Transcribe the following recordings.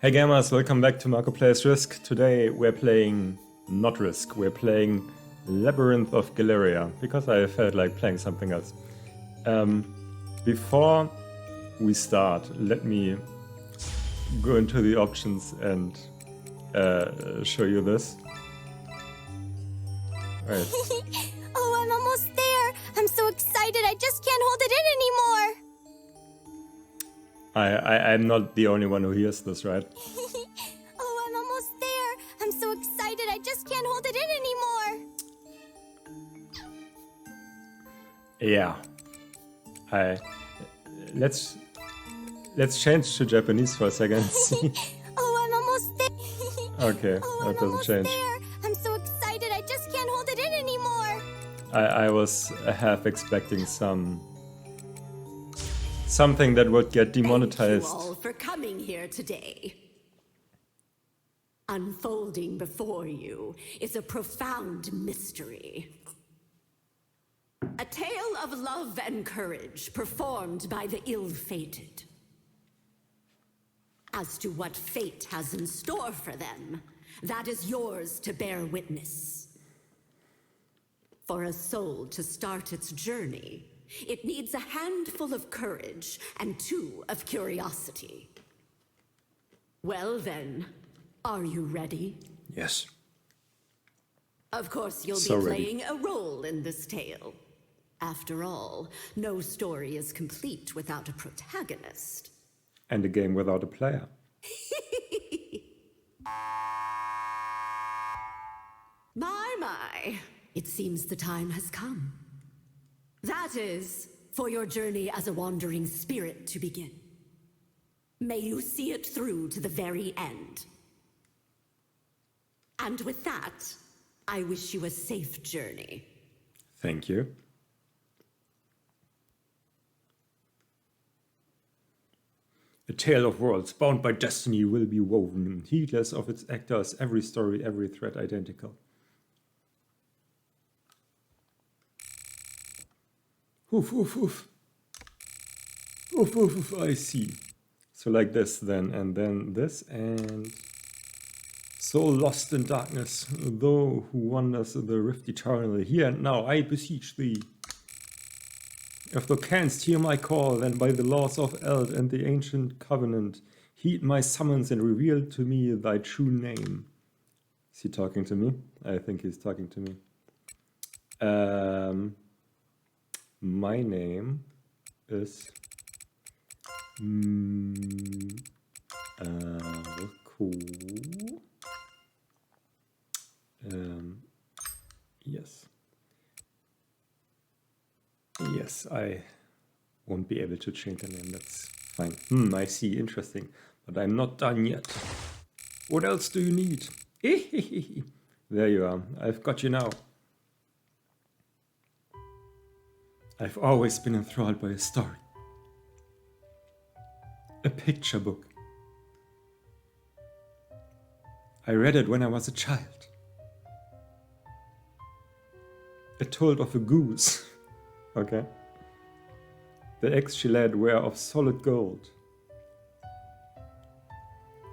Hey gamers, welcome back to Marco Plays Risk. Today we're playing not Risk, we're playing Labyrinth of Galleria, because I felt like playing something else. Before we start, let me go into the options and show you this. Right. Oh, I'm almost there. I'm so excited, I just can't hold it in anymore. I'm not the only one who hears this, right? Oh, I'm almost there. I'm so excited, I just can't hold it in anymore. Yeah. Let's change to Japanese for a second. Oh, I'm almost there. Okay, oh, that doesn't change. There. I'm so excited, I just can't hold it in anymore. I was half expecting something that would get demonetized. Thank you all for coming here today. Unfolding before you is a profound mystery. A tale of love and courage performed by the ill-fated. As to what fate has in store for them, that is yours to bear witness. For a soul to start its journey, it needs a handful of courage and 2 of curiosity. Well then, are you ready? Yes. Of course, you'll So be ready. playing a role in this tale. After all, no story is complete without a protagonist. And a game without a player. My. It seems the time has come. That is, for your journey as a wandering spirit to begin. May you see it through to the very end. And with that, I wish you a safe journey. Thank you. A tale of worlds bound by destiny will be woven, heedless of its actors, every story, every thread identical. Oof, oof, oof. Oof, oof, oof, I see. So like this then, and then this, and... So lost in darkness, thou who wanders the rift eternally, here and now I beseech thee. If thou canst hear my call, then by the laws of Eld and the ancient covenant, heed my summons and reveal to me thy true name. Is he talking to me? I think he's talking to me. My name is cool. Yes. Yes, I won't be able to change the name, that's fine. I see, interesting. But I'm not done yet. What else do you need? There you are, I've got you now. I've always been enthralled by a story. A picture book. I read it when I was a child. It told of a goose. Okay. The eggs she laid were of solid gold.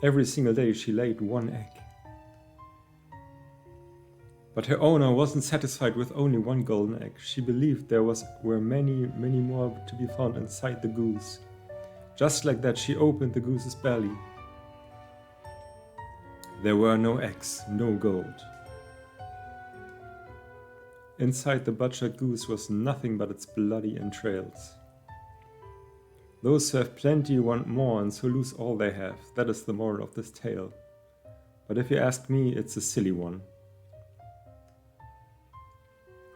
Every single day she laid 1 egg. But her owner wasn't satisfied with only 1 golden egg. She believed there were many, many more to be found inside the goose. Just like that, she opened the goose's belly. There were no eggs, no gold. Inside the butchered goose was nothing but its bloody entrails. Those who have plenty want more and so lose all they have. That is the moral of this tale. But if you ask me, it's a silly one.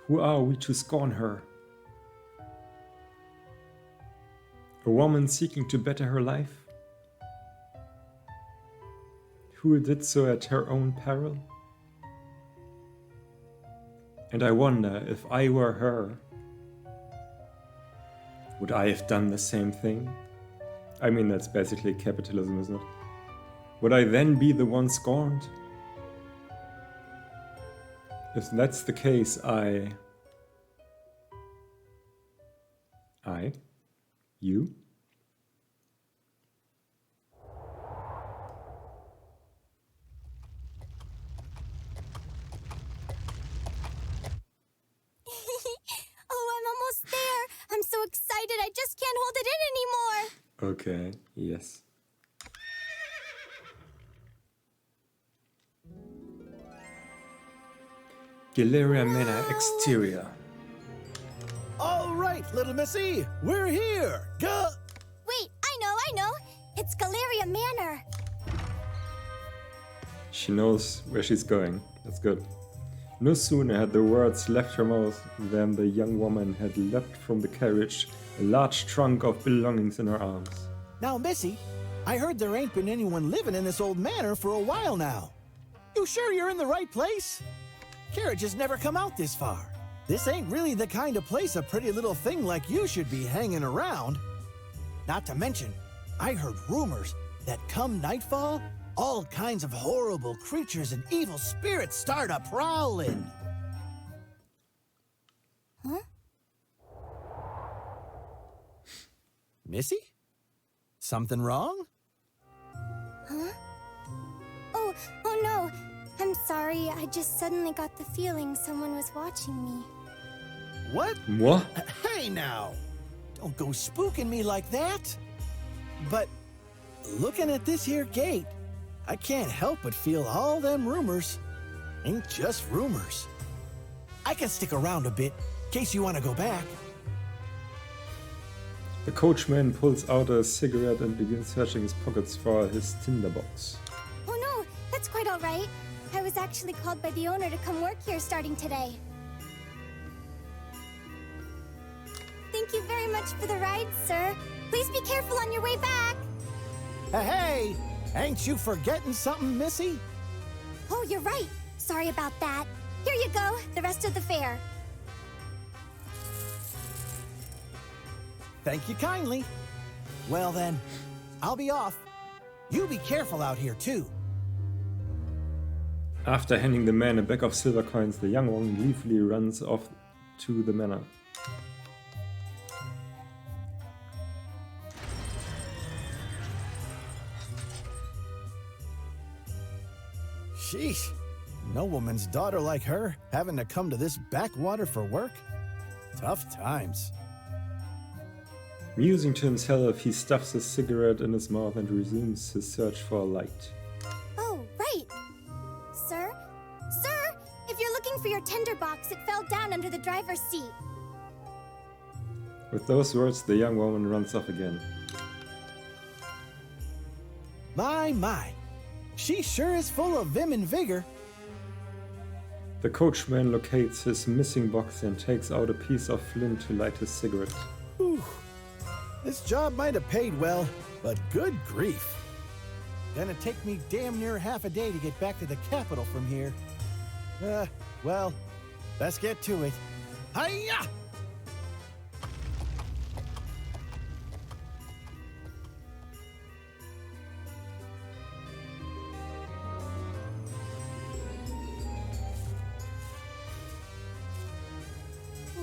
Who are we to scorn her? A woman seeking to better her life? Who did so at her own peril? And I wonder, if I were her, would I have done the same thing? I mean, that's basically capitalism, isn't it? Would I then be the one scorned? If that's the case, you? so excited I just can't hold it in anymore. Okay, yes. Galleria Manor exterior. All right, little missy, we're here. Wait, I know. It's Galleria Manor. She knows where she's going. That's good. No sooner had the words left her mouth than the young woman had leapt from the carriage, a large trunk of belongings in her arms. Now, Missy, I heard there ain't been anyone living in this old manor for a while now. You sure you're in the right place? Carriages never come out this far. This ain't really the kind of place a pretty little thing like you should be hanging around. Not to mention, I heard rumors that come nightfall, all kinds of horrible creatures and evil spirits start a prowling. Huh? Missy? Something wrong? Huh? Oh no. I'm sorry, I just suddenly got the feeling someone was watching me. What? What? Hey now! Don't go spooking me like that! But looking at this here gate, I can't help but feel all them rumors ain't just rumors. I can stick around a bit, in case you want to go back. The coachman pulls out a cigarette and begins searching his pockets for his tinderbox. Oh no, that's quite all right. I was actually called by the owner to come work here starting today. Thank you very much for the ride, sir. Please be careful on your way back. Hey, ain't you forgetting something, Missy? Oh, you're right. Sorry about that. Here you go, the rest of the fare. Thank you kindly. Well then, I'll be off. You be careful out here too. After handing the man a bag of silver coins, the young woman gleefully runs off to the manor. Sheesh. No woman's daughter like her having to come to this backwater for work? Tough times. Musing to himself, he stuffs his cigarette in his mouth and resumes his search for a light. Oh, right. Sir? Sir! If you're looking for your tinderbox, it fell down under the driver's seat. With those words, the young woman runs off again. My. She sure is full of vim and vigor. The coachman locates his missing box and takes out a piece of flint to light his cigarette. Whew. This job might have paid well, but good grief. Gonna take me damn near half a day to get back to the capital from here. Well, let's get to it. Hi-ya!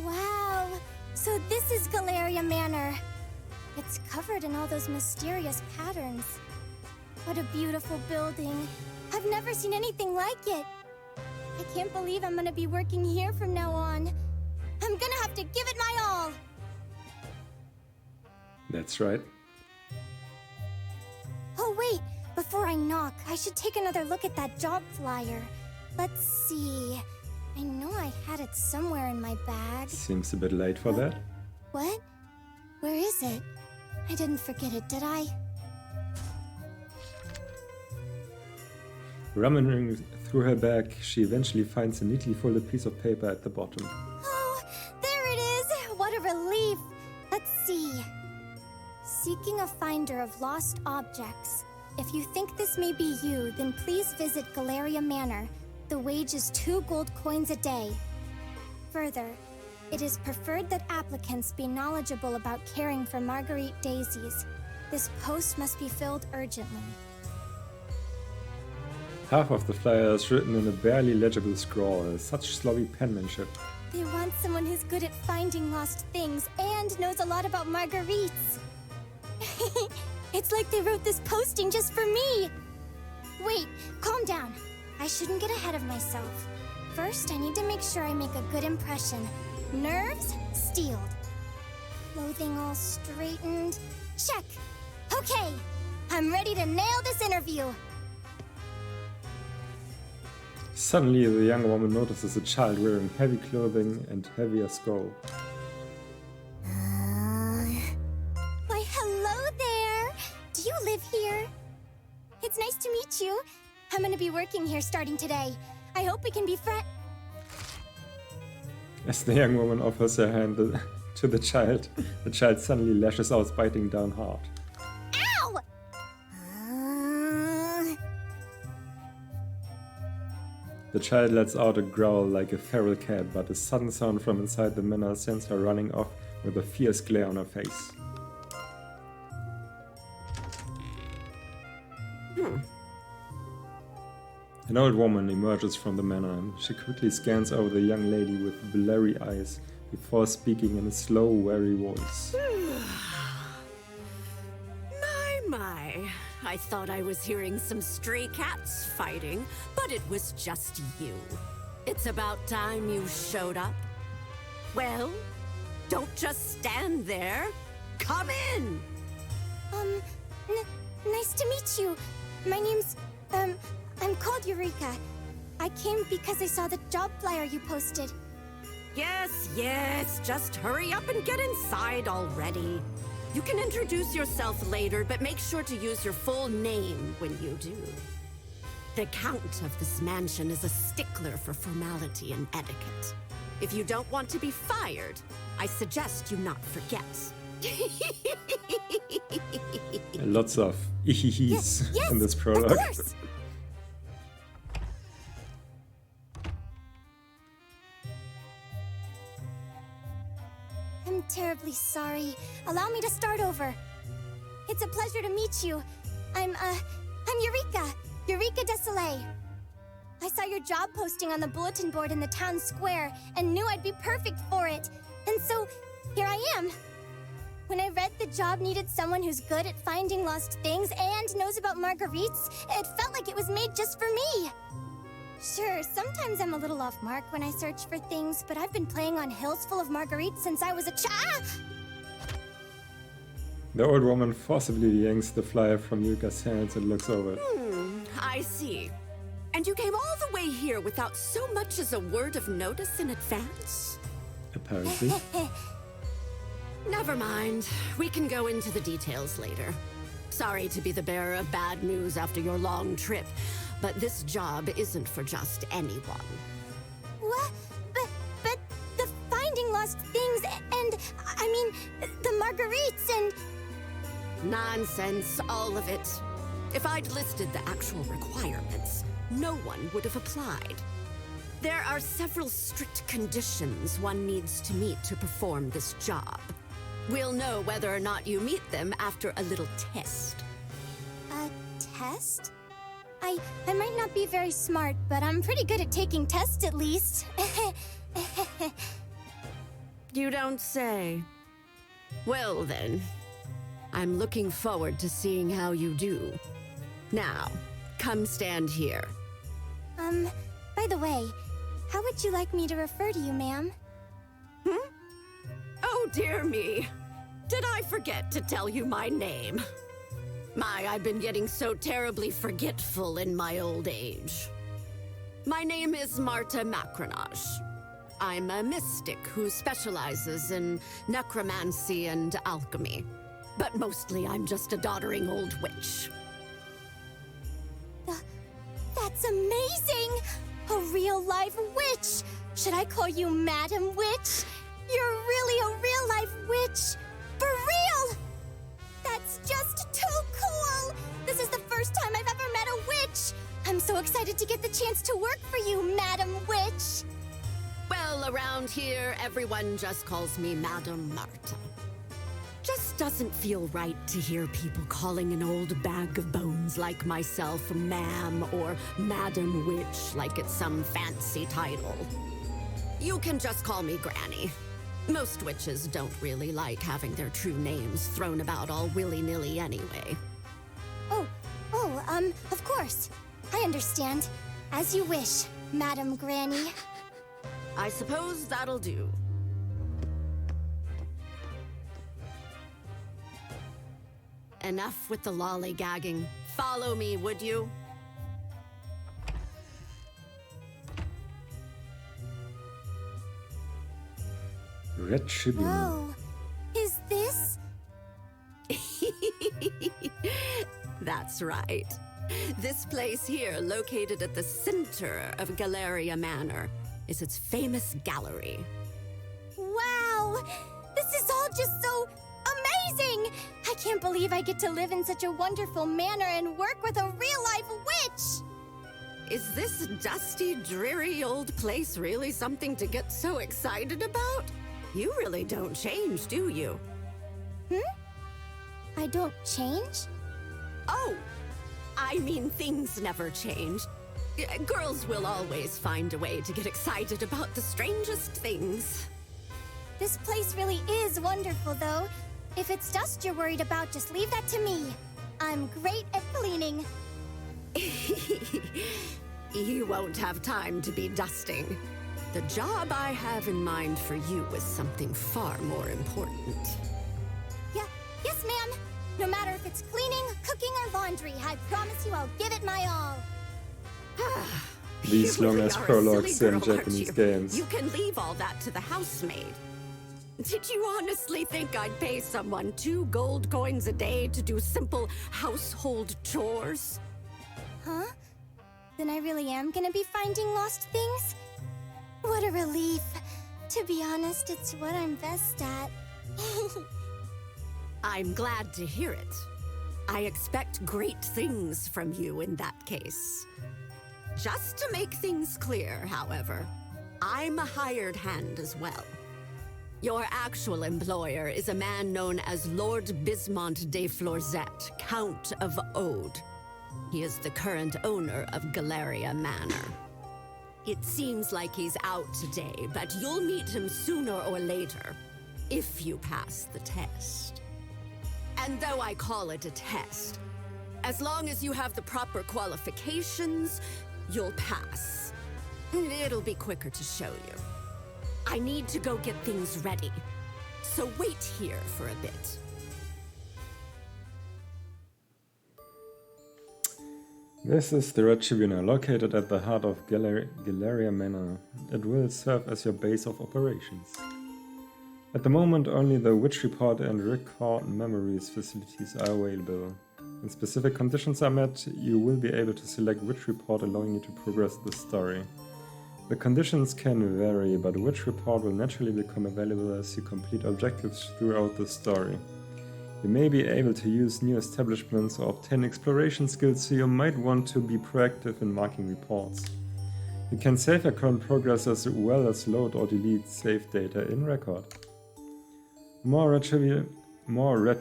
Wow. So this is Galleria Manor. It's covered in all those mysterious patterns. What a beautiful building. I've never seen anything like it. I can't believe I'm gonna be working here from now on. I'm gonna have to give it my all. That's right. Oh wait, before I knock, I should take another look at that job flyer. Let's see. I know I had it somewhere in my bag. Seems a bit late for that. What? Where is it? I didn't forget it, did I? Rummaging through her bag, she eventually finds a neatly folded piece of paper at the bottom. Oh, there it is! What a relief! Let's see. Seeking a finder of lost objects. If you think this may be you, then please visit Galleria Manor. The wage is 2 gold coins a day. Further, it is preferred that applicants be knowledgeable about caring for Marguerite daisies. This post must be filled urgently. Half of the flyer is written in a barely legible scrawl, such sloppy penmanship. They want someone who's good at finding lost things and knows a lot about Marguerites. It's like they wrote this posting just for me. Wait, calm down. I shouldn't get ahead of myself. First, I need to make sure I make a good impression. Nerves steeled. Clothing all straightened. Check! Okay, I'm ready to nail this interview. Suddenly, the young woman notices a child wearing heavy clothing and heavier skull. Why, hello there! Do you live here? It's nice to meet you. I'm gonna be working here starting today. I hope we can be friends. As the young woman offers her hand to the child suddenly lashes out, biting down hard. Ow! The child lets out a growl like a feral cat, but a sudden sound from inside the manor sends her running off with a fierce glare on her face. An old woman emerges from the manor. She quickly scans over the young lady with blurry eyes before speaking in a slow, wary voice. My. I thought I was hearing some stray cats fighting, but it was just you. It's about time you showed up. Well, don't just stand there. Come in! Nice to meet you. My name's, I'm called Eureka. I came because I saw the job flyer you posted. Yes, just hurry up and get inside already. You can introduce yourself later, but make sure to use your full name when you do. The Count of this mansion is a stickler for formality and etiquette. If you don't want to be fired, I suggest you not forget. Lots of ihihis Yes, in this prologue. of course. I'm terribly sorry. Allow me to start over. It's a pleasure to meet you. I'm Eureka Desolé. I saw your job posting on the bulletin board in the town square and knew I'd be perfect for it. And so, here I am. When I read the job needed someone who's good at finding lost things and knows about marguerites, it felt like it was made just for me. Sure, sometimes I'm a little off mark when I search for things, but I've been playing on hills full of marguerites since I was a child. The old woman forcibly yanks the flyer from Yuka's hands and looks over it. I see. And you came all the way here without so much as a word of notice in advance? Apparently. Never mind. We can go into the details later. Sorry to be the bearer of bad news after your long trip, but this job isn't for just anyone. What? But the finding lost things and, I mean, the marguerites and... Nonsense, all of it. If I'd listed the actual requirements, no one would have applied. There are several strict conditions one needs to meet to perform this job. We'll know whether or not you meet them after a little test. A test? I might not be very smart, but I'm pretty good at taking tests at least. You don't say. Well then, I'm looking forward to seeing how you do. Now, come stand here. By the way, how would you like me to refer to you, ma'am? Oh dear me. Did I forget to tell you my name? I've been getting so terribly forgetful in my old age. My name is Marta Macronage. I'm a mystic who specializes in necromancy and alchemy. But mostly I'm just a doddering old witch. That's amazing! A real-life witch! Should I call you Madam Witch? You're really a real-life witch! For real! That's just too cool! This is the first time I've ever met a witch! I'm so excited to get the chance to work for you, Madam Witch! Well, around here, everyone just calls me Madam Marta. Just doesn't feel right to hear people calling an old bag of bones like myself ma'am or Madam Witch like it's some fancy title. You can just call me Granny. Most witches don't really like having their true names thrown about all willy-nilly anyway. Of course. I understand. As you wish, Madam Granny. I suppose that'll do. Enough with the lollygagging. Follow me, would you? Red Tribunal. Whoa. Is this? That's right. This place here, located at the center of Galleria Manor, is its famous gallery. Wow! This is all just so amazing! I can't believe I get to live in such a wonderful manor and work with a real-life witch! Is this dusty, dreary old place really something to get so excited about? You really don't change, do you? I don't change? Oh! I mean, things never change. Girls will always find a way to get excited about the strangest things. This place really is wonderful, though. If it's dust you're worried about, just leave that to me. I'm great at cleaning. You won't have time to be dusting. The job I have in mind for you is something far more important. Yes, ma'am. No matter if it's cleaning, cooking, or laundry, I promise you I'll give it my all. These You long really as are a prologues silly in girl, aren't Japanese you? games. You can leave all that to the housemaid. Did you honestly think I'd pay someone 2 gold coins a day to do simple household chores? Huh? Then I really am gonna be finding lost things? What a relief. To be honest, it's what I'm best at. I'm glad to hear it. I expect great things from you in that case. Just to make things clear, however, I'm a hired hand as well. Your actual employer is a man known as Lord Bismont de Florzette, Count of Ode. He is the current owner of Galleria Manor. It seems like he's out today, but you'll meet him sooner or later, if you pass the test. And though I call it a test, as long as you have the proper qualifications, you'll pass. It'll be quicker to show you. I need to go get things ready, so wait here for a bit. This is the Red Tribunal, located at the heart of Galleria Manor. It will serve as your base of operations. At the moment, only the Witch Report and Record Memories facilities are available. When specific conditions are met, you will be able to select Witch Report, allowing you to progress the story. The conditions can vary, but Witch Report will naturally become available as you complete objectives throughout the story. You may be able to use new establishments or obtain exploration skills, so you might want to be proactive in marking reports. You can save your current progress as well as load or delete save data in Record. More Red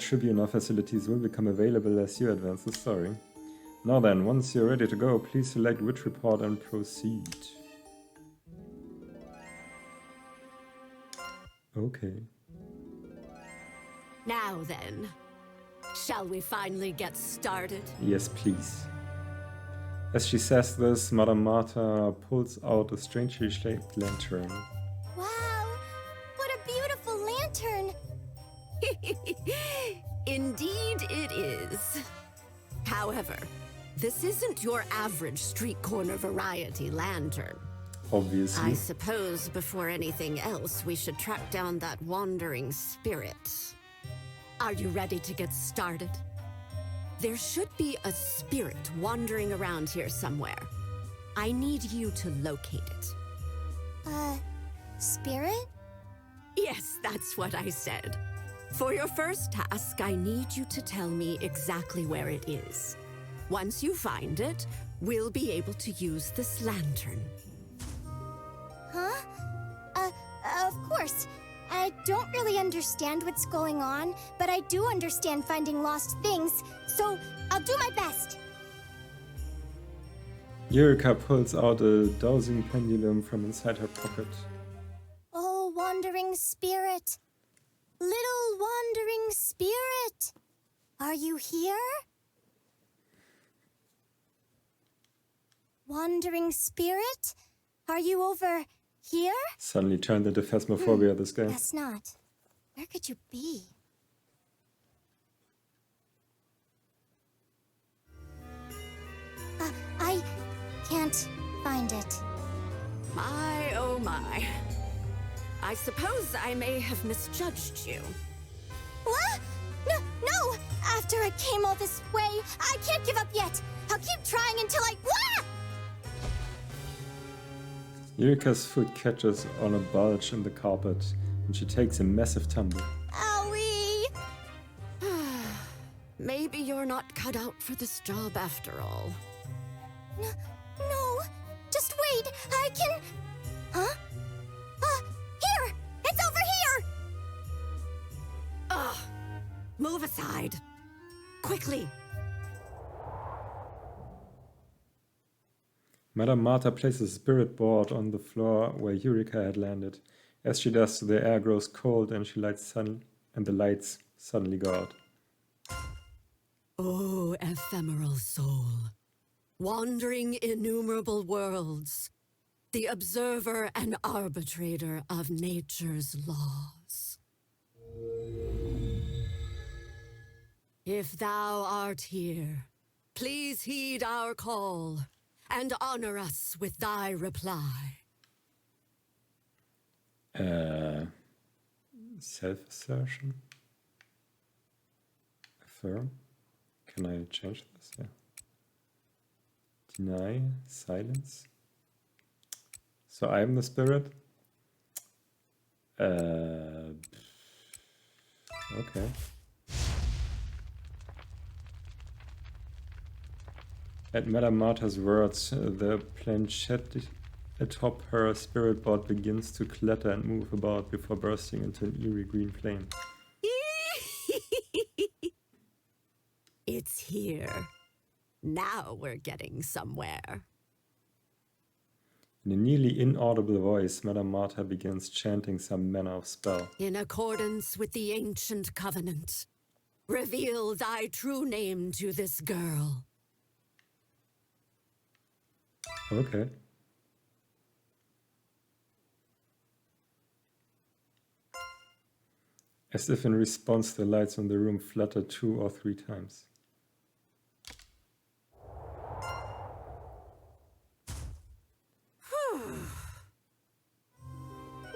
Tribunal facilities will become available as you advance the story. Now then, once you're ready to go, please select Witch Report and proceed. Okay. Now then, shall we finally get started? Yes, please. As she says this, Madame Marta pulls out a strangely shaped lantern. Wow! What a beautiful lantern! Indeed it is. However, this isn't your average street corner variety lantern. Obviously. I suppose before anything else, we should track down that wandering spirit. Are you ready to get started? There should be a spirit wandering around here somewhere. I need you to locate it. Spirit? Yes, that's what I said. For your first task, I need you to tell me exactly where it is. Once you find it, we'll be able to use this lantern. Huh? Of course. I don't really understand what's going on, but I do understand finding lost things, so I'll do my best. Eureka pulls out a dowsing pendulum from inside her pocket. Oh, wandering spirit. Little wandering spirit. Are you here? Wandering spirit? Are you over here? Suddenly turned into phasmophobia, this guy. Guess not. Where could you be? can't find it. My, oh my. I suppose I may have misjudged you. What? No! After I came all this way, I can't give up yet. I'll keep trying until I... Wah! Eureka's foot catches on a bulge in the carpet, and she takes a massive tumble. Owie! Maybe you're not cut out for this job after all. No, just wait. I can... Huh? Here! It's over here! Ugh! Move aside. Quickly! Madame Marta places a spirit board on the floor where Eureka had landed. As she does, the air grows cold and the lights suddenly go out. Oh, ephemeral soul, wandering innumerable worlds, the observer and arbitrator of nature's laws. If thou art here, please heed our call and honor us with thy reply. Self-assertion? Affirm? Can I change this? Yeah. Deny? Silence? So I'm the spirit? Okay. At Madame Marta's words, the planchette atop her spirit board begins to clatter and move about before bursting into an eerie green flame. It's here. Now we're getting somewhere. In a nearly inaudible voice, Madame Marta begins chanting some manner of spell. In accordance with the ancient covenant, reveal thy true name to this girl. Okay. As if in response, the lights in the room flutter 2 or 3 times.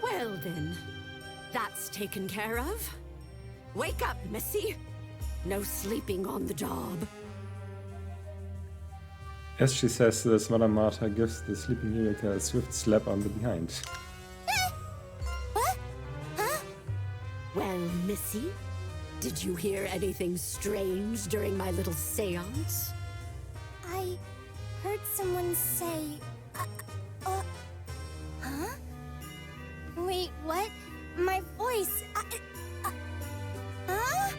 Well then, that's taken care of. Wake up, Missy. No sleeping on the job. As she says this, Madame Marta gives the sleeping Eureka a swift slap on the behind. What? Huh? Well, Missy, did you hear anything strange during my little seance? I heard someone say... huh? Wait, what? My voice... huh? Huh?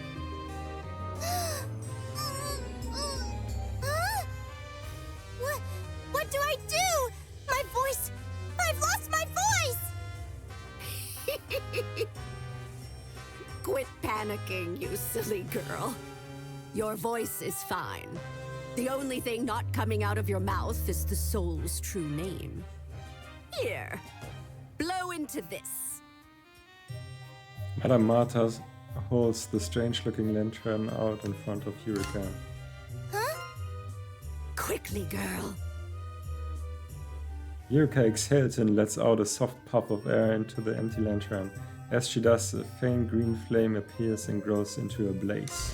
What do I do? My voice... I've lost my voice! Quit panicking, you silly girl. Your voice is fine. The only thing not coming out of your mouth is the soul's true name. Here, blow into this. Madame Marta holds the strange-looking lantern out in front of Eureka. Huh? Quickly, girl. Eureka exhales and lets out a soft puff of air into the empty lantern. As she does, a faint green flame appears and grows into a blaze.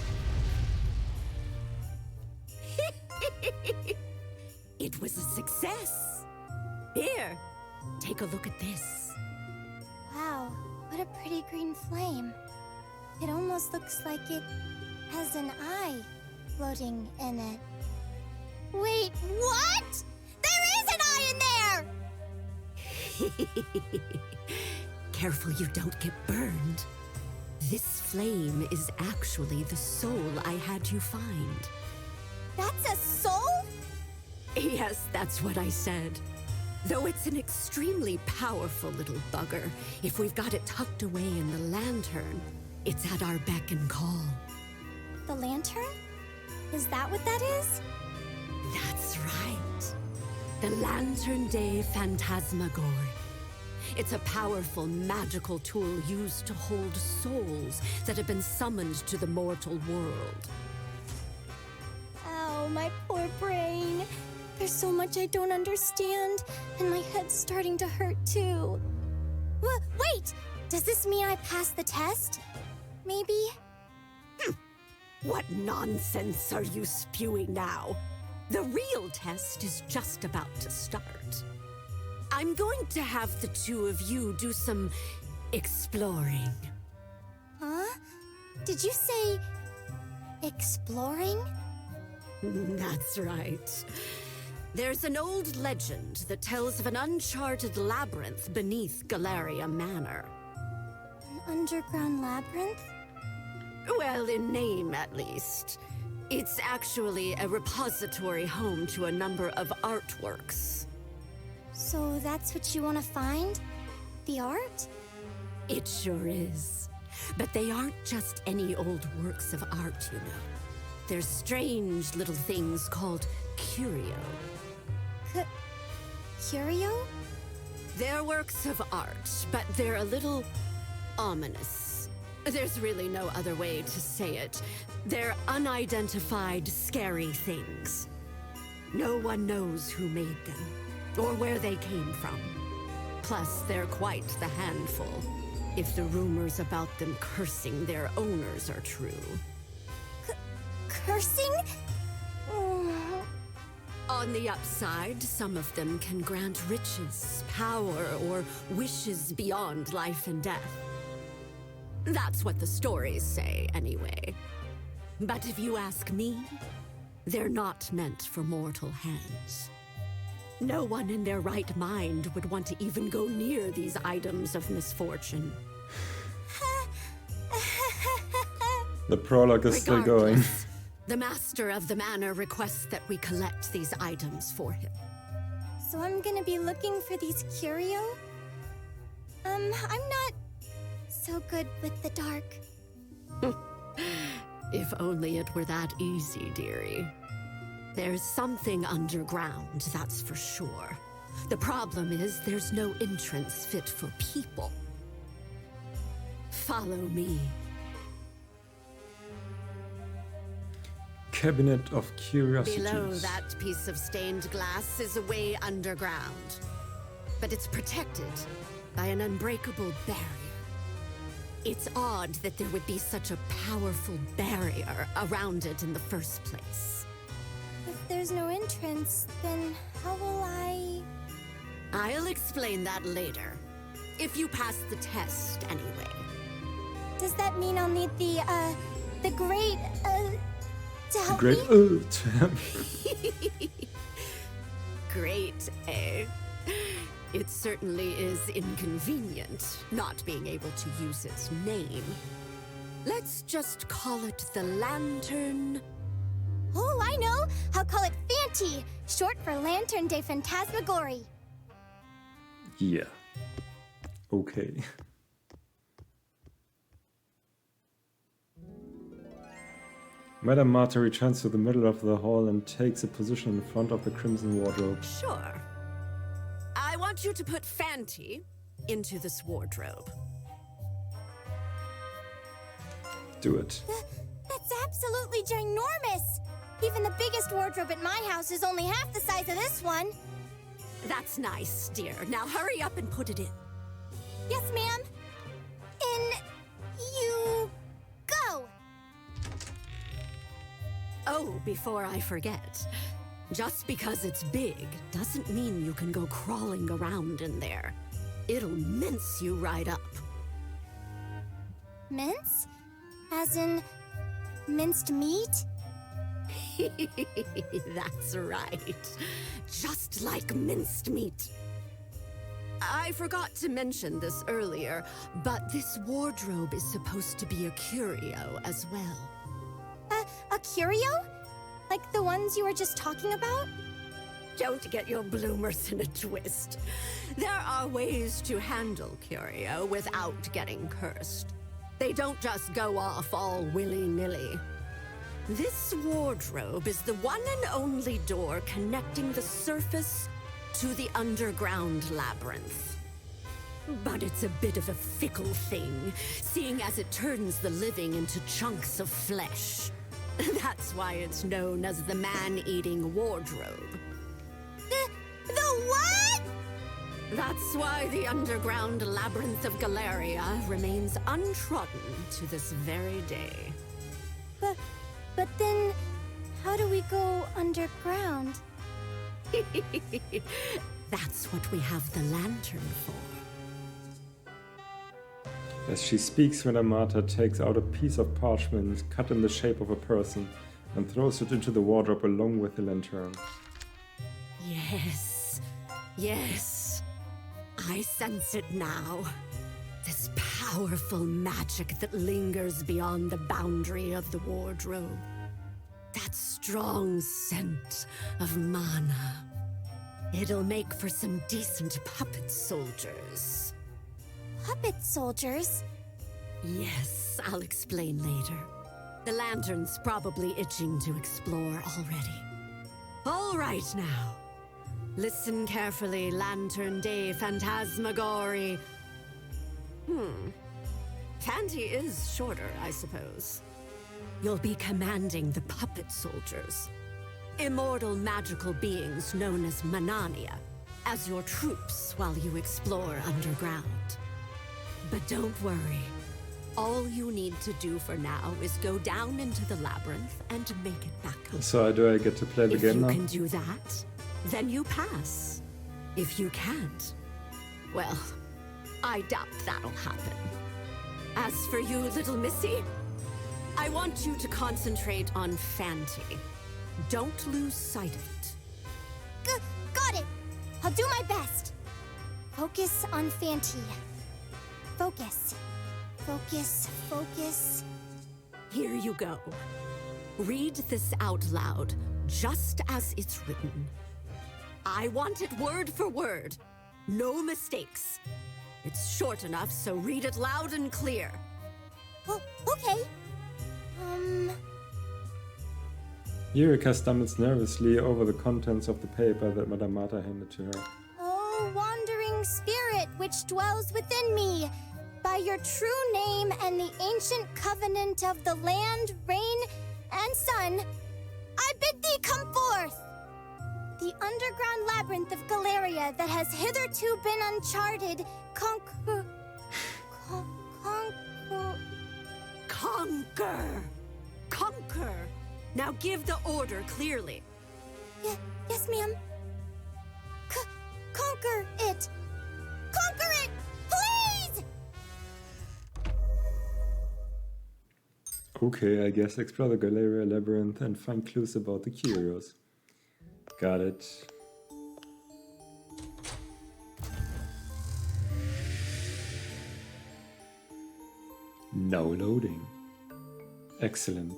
It was a success. Here, take a look at this. Wow, what a pretty green flame. It almost looks like it has an eye floating in it. Wait, what? There is an eye in there! Careful you don't get burned. This flame is actually the soul I had you find. That's a soul? Yes, that's what I said. Though it's an extremely powerful little bugger, if we've got it tucked away in the lantern, it's at our beck and call. The lantern? Is that what that is? That's right. The Lantern Day Phantasmagory. It's a powerful magical tool used to hold souls that have been summoned to the mortal world. Oh, my poor brain. There's so much I don't understand, and my head's starting to hurt too. Wait! Does this mean I passed the test? Maybe? What nonsense are you spewing now? The real test is just about to start. I'm going to have the two of you do some exploring. Huh? Did you say exploring? That's right. There's an old legend that tells of an uncharted labyrinth beneath Galleria Manor. An underground labyrinth? Well, in name at least. It's actually a repository home to a number of artworks. So that's what you want to find? The art? It sure is. But they aren't just any old works of art, you know. They're strange little things called curio. Curio? They're works of art, but they're a little ominous. There's really no other way to say it. They're unidentified, scary things. No one knows who made them, or where they came from. Plus, they're quite the handful, if the rumors about them cursing their owners are true. Cursing? On the upside, some of them can grant riches, power, or wishes beyond life and death. That's what the stories say, anyway. But if you ask me, they're not meant for mortal hands. No one in their right mind would want to even go near these items of misfortune. The prologue is still going. Regardless, the master of the manor requests that we collect these items for him. So I'm gonna be looking for these curio? I'm not so good with the dark. If only it were that easy, dearie. There's something underground, that's for sure. The problem is there's no entrance fit for people. Follow me. Cabinet of Curiosities. Below that piece of stained glass is a way underground. But it's protected by an unbreakable barrier. It's odd that there would be such a powerful barrier around it in the first place. If there's no entrance, then how will I... I'll explain that later. If you pass the test, anyway. Does that mean I'll need the great, to help Great me? Great, eh? It certainly is inconvenient, not being able to use its name. Let's just call it the Lantern. Oh, I know! I'll call it Fanty, short for Lantern de Phantasmagory. Yeah. Okay. Madame Marta returns to the middle of the hall and takes a position in front of the Crimson Wardrobe. Sure. I want you to put Fanty into this wardrobe. Do it. That's absolutely ginormous! Even the biggest wardrobe at my house is only half the size of this one. That's nice, dear. Now hurry up and put it in. Yes, ma'am. In you go! Oh, before I forget. Just because it's big doesn't mean you can go crawling around in there. It'll mince you right up. Mince? As in minced meat? That's right. Just like minced meat. I forgot to mention this earlier, but this wardrobe is supposed to be a curio as well. A curio? Like the ones you were just talking about? Don't get your bloomers in a twist. There are ways to handle curio without getting cursed. They don't just go off all willy-nilly. This wardrobe is the one and only door connecting the surface to the underground labyrinth. But it's a bit of a fickle thing, seeing as it turns the living into chunks of flesh. That's why it's known as the man-eating wardrobe. The what? That's why the underground labyrinth of Galleria remains untrodden to this very day. But then, how do we go underground? That's what we have the lantern for. As she speaks, Madame Marta takes out a piece of parchment cut in the shape of a person and throws it into the wardrobe along with the lantern. Yes, yes. I sense it now. This powerful magic that lingers beyond the boundary of the wardrobe. That strong scent of mana. It'll make for some decent puppet soldiers. Puppet soldiers? Yes, I'll explain later. The lantern's probably itching to explore already. All right now. Listen carefully, Lantern de Phantasmagorie. Fanti is shorter, I suppose. You'll be commanding the puppet soldiers. Immortal magical beings known as Manania, as your troops while you explore underground. But don't worry. All you need to do for now is go down into the labyrinth and make it back up. So do I get to play the game now? If you can do that, then you pass. If you can't, well, I doubt that'll happen. As for you, little missy, I want you to concentrate on Fanti. Don't lose sight of it. Got it! I'll do my best. Focus on Fanti. Focus. Focus, focus. Here you go. Read this out loud, just as it's written. I want it word for word. No mistakes. It's short enough, so read it loud and clear. Oh, okay. Eureka stumbles nervously over the contents of the paper that Madame Marta handed to her. Oh, wandering spirit which dwells within me, by your true name and the ancient covenant of the land, rain, and sun, I bid thee come forth! The underground labyrinth of Galleria that has hitherto been uncharted, conquer... Conquer! Conquer! Now give the order clearly. Yes, ma'am. Conquer it! Conquer it! Please! Okay, I guess explore the Galleria labyrinth and find clues about the curios. Got it. Now loading. Excellent.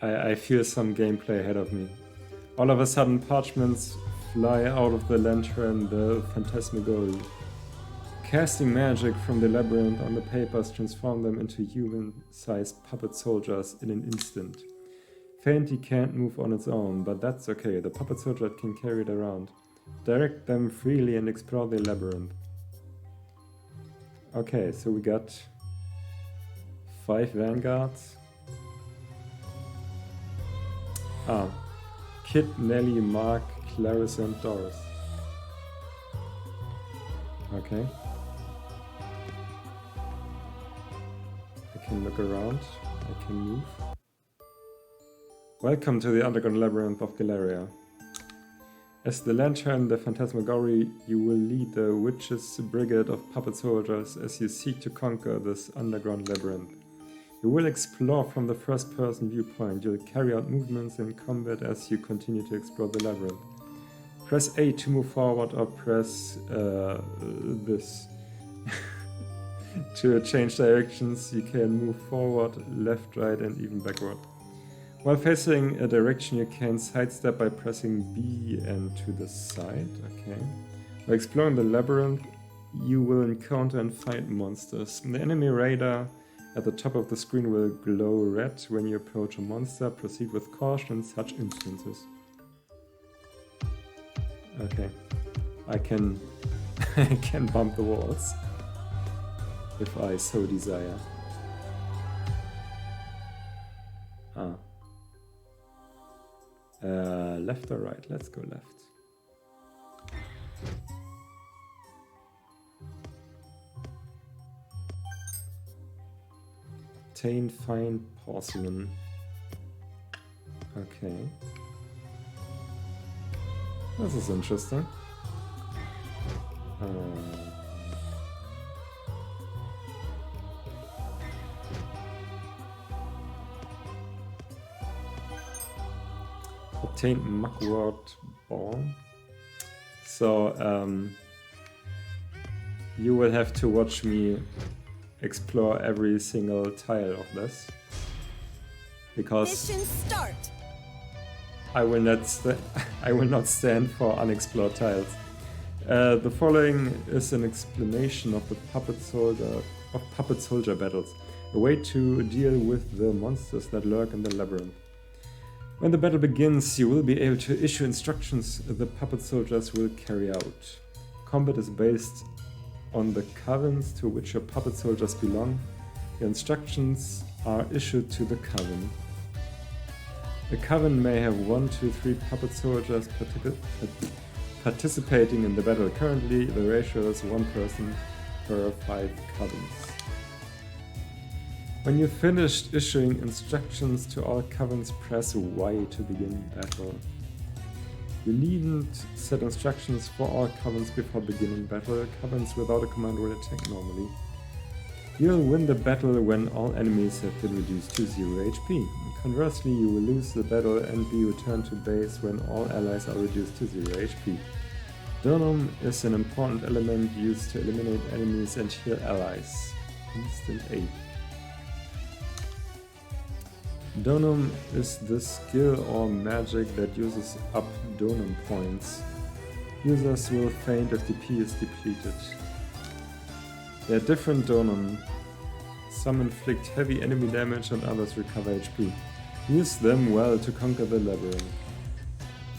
I feel some gameplay ahead of me. All of a sudden parchments fly out of the lantern, the Phantasmagorie. Casting magic from the labyrinth on the papers transform them into human-sized puppet soldiers in an instant. Fanti can't move on its own, but that's okay, the puppet soldier can carry it around. Direct them freely and explore the labyrinth. Okay, so we got 5 vanguards. Kit, Nelly, Mark, Clarissa and Doris. Okay. I can look around, I can move. Welcome to the underground labyrinth of Galleria. As the lantern, the Phantasmagorie, you will lead the witches' brigade of puppet soldiers as you seek to conquer this underground labyrinth. You will explore from the first-person viewpoint. You'll carry out movements in combat as you continue to explore the labyrinth. Press A to move forward or press this. To change directions, you can move forward, left, right and even backward. While facing a direction, you can sidestep by pressing B and to the side. Okay. While exploring the labyrinth, you will encounter and fight monsters. The enemy radar at the top of the screen will glow red when you approach a monster. Proceed with caution in such instances. Okay. I can I can bump the walls if I so desire. Left or right? Let's go left. Obtain fine porcelain. Okay. This is interesting. Obtain mugwort ball. So you will have to watch me explore every single tile of this, because Mission start. I will not stand for unexplored tiles. The following is an explanation of the puppet soldier battles, a way to deal with the monsters that lurk in the labyrinth. When the battle begins, you will be able to issue instructions the puppet soldiers will carry out. Combat is based on the covens to which your puppet soldiers belong. Your instructions are issued to the coven. The coven may have 1, 2, 3 puppet soldiers participating in the battle. Currently, the ratio is 1 person per 5 covens. When you've finished issuing instructions to all covens, press Y to begin battle. You needn't set instructions for all covens before beginning battle. Covens without a command will attack normally. You'll win the battle when all enemies have been reduced to 0 HP. Conversely, you will lose the battle and be returned to base when all allies are reduced to 0 HP. Donum is an important element used to eliminate enemies and heal allies. Instant aid. Donum is the skill or magic that uses up donum points. Users will faint if DP is depleted. There are different donum. Some inflict heavy enemy damage and others recover HP. Use them well to conquer the labyrinth.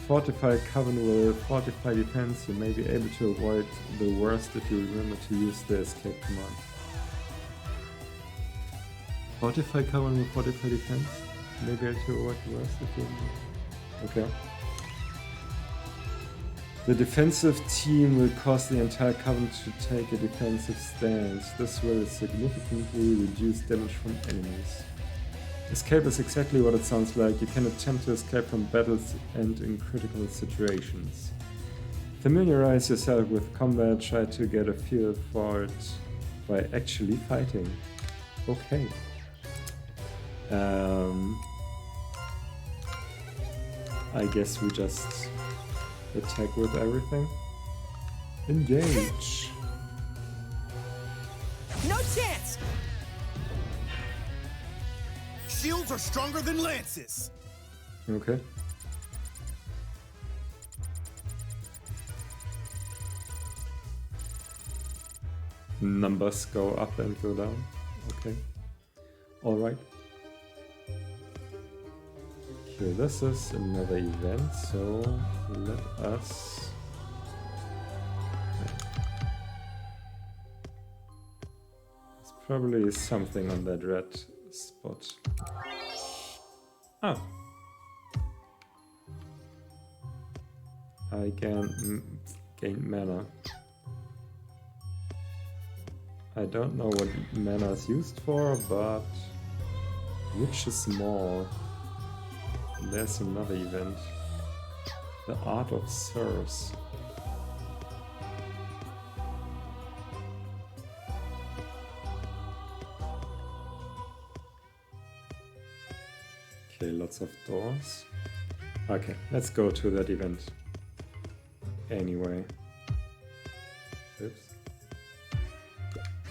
Fortify Coven will fortify defense. You may be able to avoid the worst if you remember to use the escape command. Fortify Coven will fortify defense. Maybe I to avoid the worst if you remember. Okay. The defensive team will cause the entire coven to take a defensive stance. This will significantly reduce damage from enemies. Escape is exactly what it sounds like. You can attempt to escape from battles and in critical situations. Familiarize yourself with combat. Try to get a feel for it by actually fighting. Okay. I guess we just attack with everything. Engage. No chance! Shields are stronger than lances! Okay. Numbers go up and go down. Okay. Alright. Okay, this is another event, so let us... There's probably something on that red spot. Oh! I can gain mana. I don't know what mana is used for, but which is more? There's another event. The Art of Serfs. Okay, lots of doors. Okay, let's go to that event. Anyway. Oops.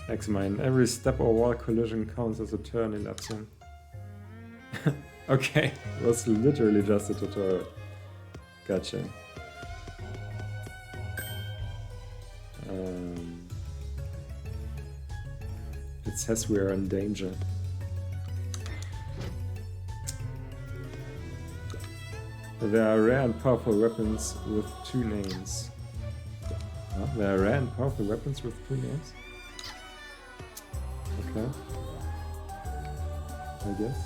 Examine. Every step or wall collision counts as a turn elapsing. Okay, it was literally just a tutorial. Gotcha. It says we are in danger. There are rare and powerful weapons with 2 names. Oh, there are rare and powerful weapons with 2 names? Okay. I guess.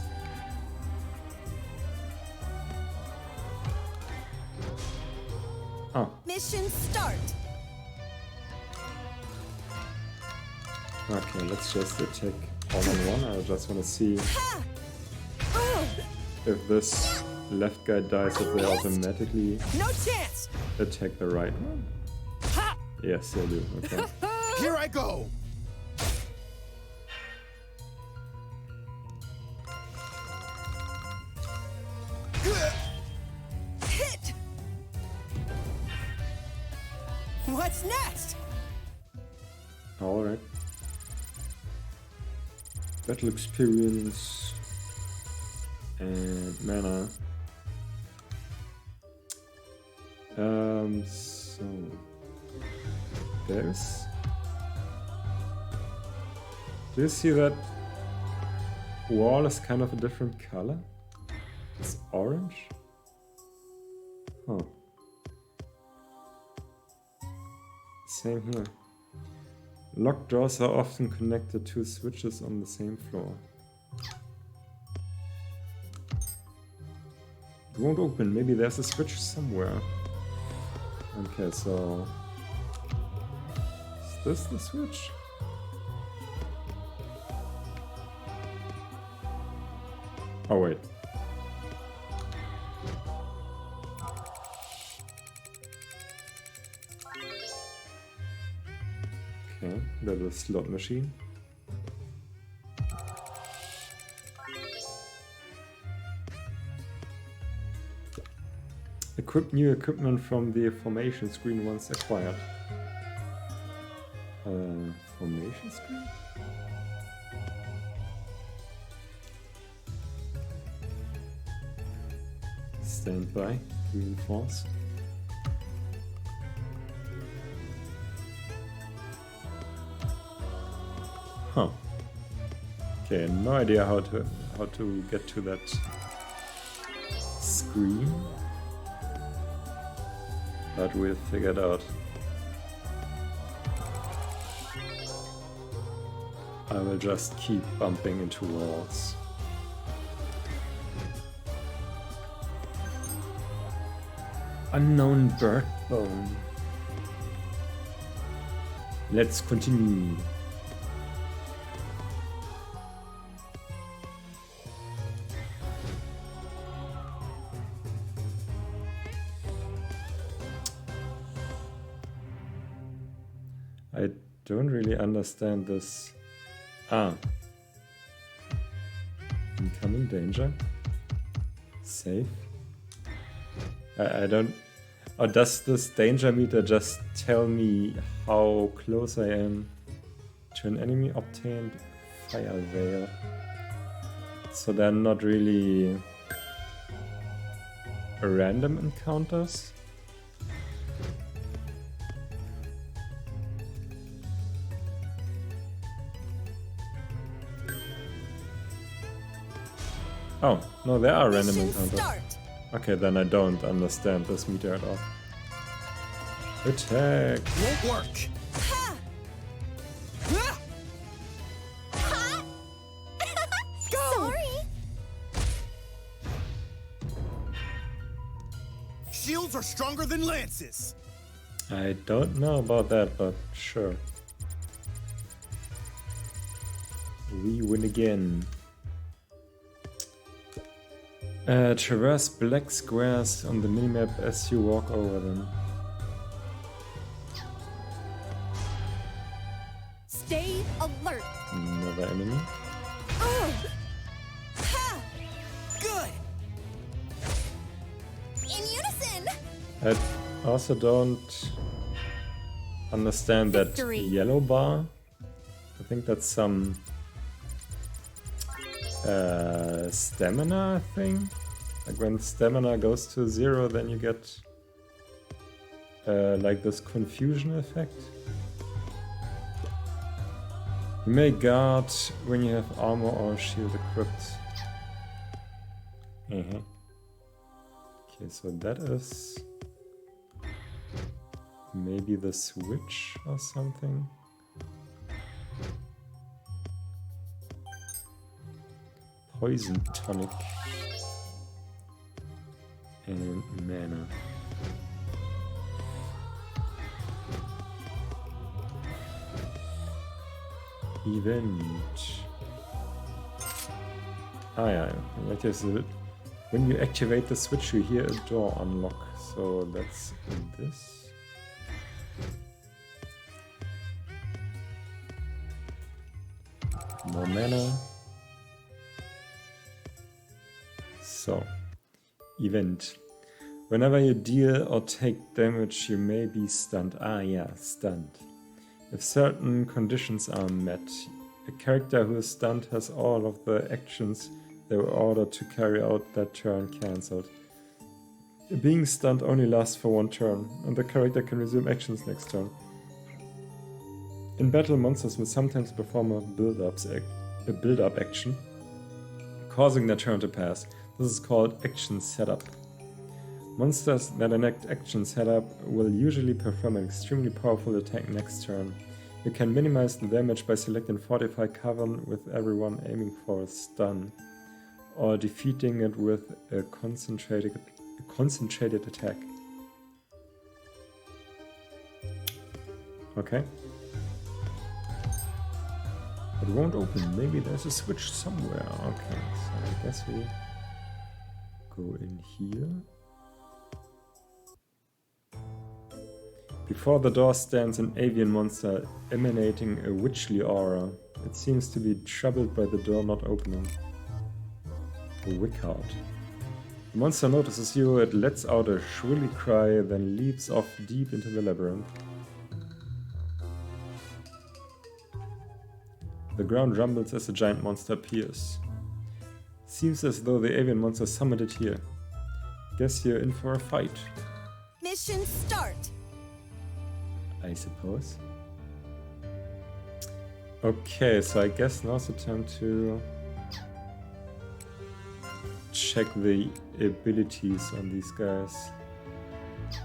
Oh, Mission start. okay, let's just attack all in one. I just want to see if this left guy dies, if they automatically No chance! attack the right one. Ha! Yes, they do. Okay. Here I go! Hit! What's next? Alright. Battle experience and mana. So there's. Do you see that wall is kind of a different color? It's orange? Huh. Same here. Locked doors are often connected to switches on the same floor. It won't open. Maybe there's a switch somewhere. Okay, so... Is this the switch? Oh, wait. Okay, little slot machine. Equip new equipment from the formation screen once acquired. Formation screen? Stand by, reinforced. Huh. Okay, no idea how to get to that screen. But we'll figure it out. I will just keep bumping into walls. Unknown bird bone. Let's continue. I don't really understand this. Ah. Incoming danger. Safe. I don't... Or does this danger meter just tell me how close I am to an enemy? Obtained fire veil. So they're not really random encounters? Oh, no, there are random Mission encounters. start. Okay, then I don't understand this meter at all. Attack! Won't work. Ha! Ah! Ha! Go! Sorry. Shields are stronger than lances. I don't know about that, but sure. We win again. Traverse black squares on the minimap as you walk over them. Stay alert. Another enemy. Oh! Ha! Good. In unison. I also don't understand Victory. that yellow bar. I think that's some stamina thing. Like when stamina goes to 0, then you get like this confusion effect. You may guard when you have armor or shield equipped. Okay, so that is maybe the switch or something. Poison tonic and mana. Event. Ah, yeah. That is it. When you activate the switch, you hear a door unlock. So that's this. More mana. So, event. Whenever you deal or take damage, you may be stunned. Ah, yeah, stunned. If certain conditions are met, a character who is stunned has all of the actions they were ordered to carry out that turn cancelled. Being stunned only lasts for one turn, and the character can resume actions next turn. In battle, monsters will sometimes perform a build-up action, causing their turn to pass. This is called action setup. Monsters that enact action setup will usually perform an extremely powerful attack next turn. You can minimize the damage by selecting Fortify Cover with everyone aiming for a stun, or defeating it with a concentrated attack. Okay. It won't open. Maybe there's a switch somewhere. Okay, so I guess we go in here. Before the door stands an avian monster emanating a witchly aura. It seems to be troubled by the door not opening. A Wickard. The monster notices you, it lets out a shrilly cry, then leaps off deep into the labyrinth. The ground rumbles as the giant monster appears. Seems as though the avian monster summoned it here. Guess you're in for a fight. Mission start. I suppose. Okay, so I guess now's the time to check the abilities on these guys.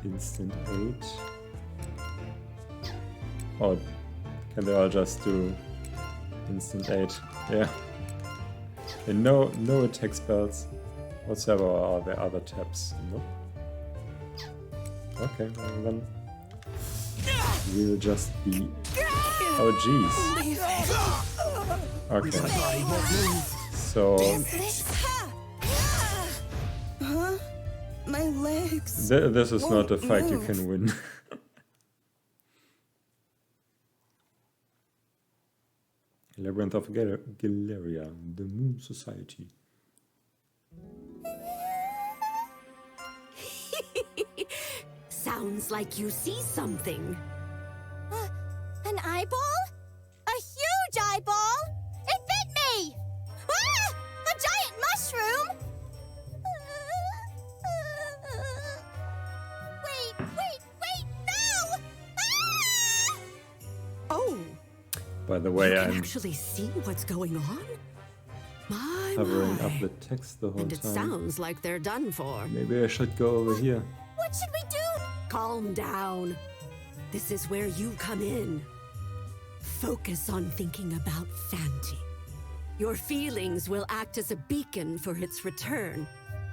Instant 8. Oh, can they all just do instant 8? Yeah. And no attack spells whatsoever, or are there other tabs? Nope. Okay, well then we'll just be... Oh jeez. Okay. So... Huh? My legs. This is not a won't fight you move. can win. Labyrinth of Galleria, the Moon Society. Sounds like you see something. An eyeball? A huge eyeball? It bit me! Ah! A giant mushroom! Wait, no! Ah! Oh, By the way, you can I'm actually see what's going on? My, covering my. up the text the whole And it time. sounds like they're done for. Maybe I should go over here. What should we do? Calm down. This is where you come in. Focus on thinking about Fanti. Your feelings will act as a beacon for its return.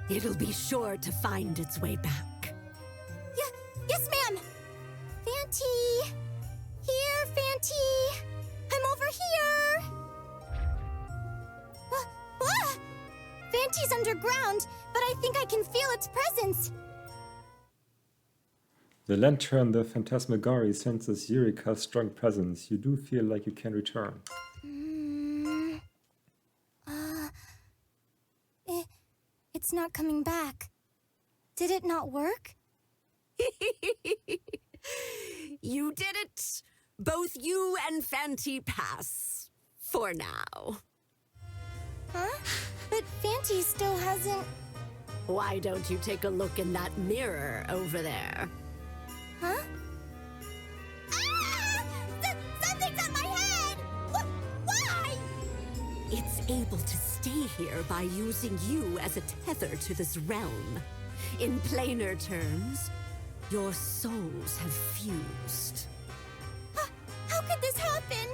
It'll be sure to find its way back. Yes, ma'am! Fanti! Here, Fanti! I'm over here! Fanti's underground, but I think I can feel its presence. The lantern, the phantasmagory, senses Eureka's strong presence. You do feel like you can return. It's not coming back. Did it not work? You did it! Both you and Fanti pass. For now. Huh? But Fanti still hasn't... Why don't you take a look in that mirror over there? Huh? Ah! Something's on my head! Why? It's able to stay here by using you as a tether to this realm. In plainer terms, your souls have fused. How could this happen?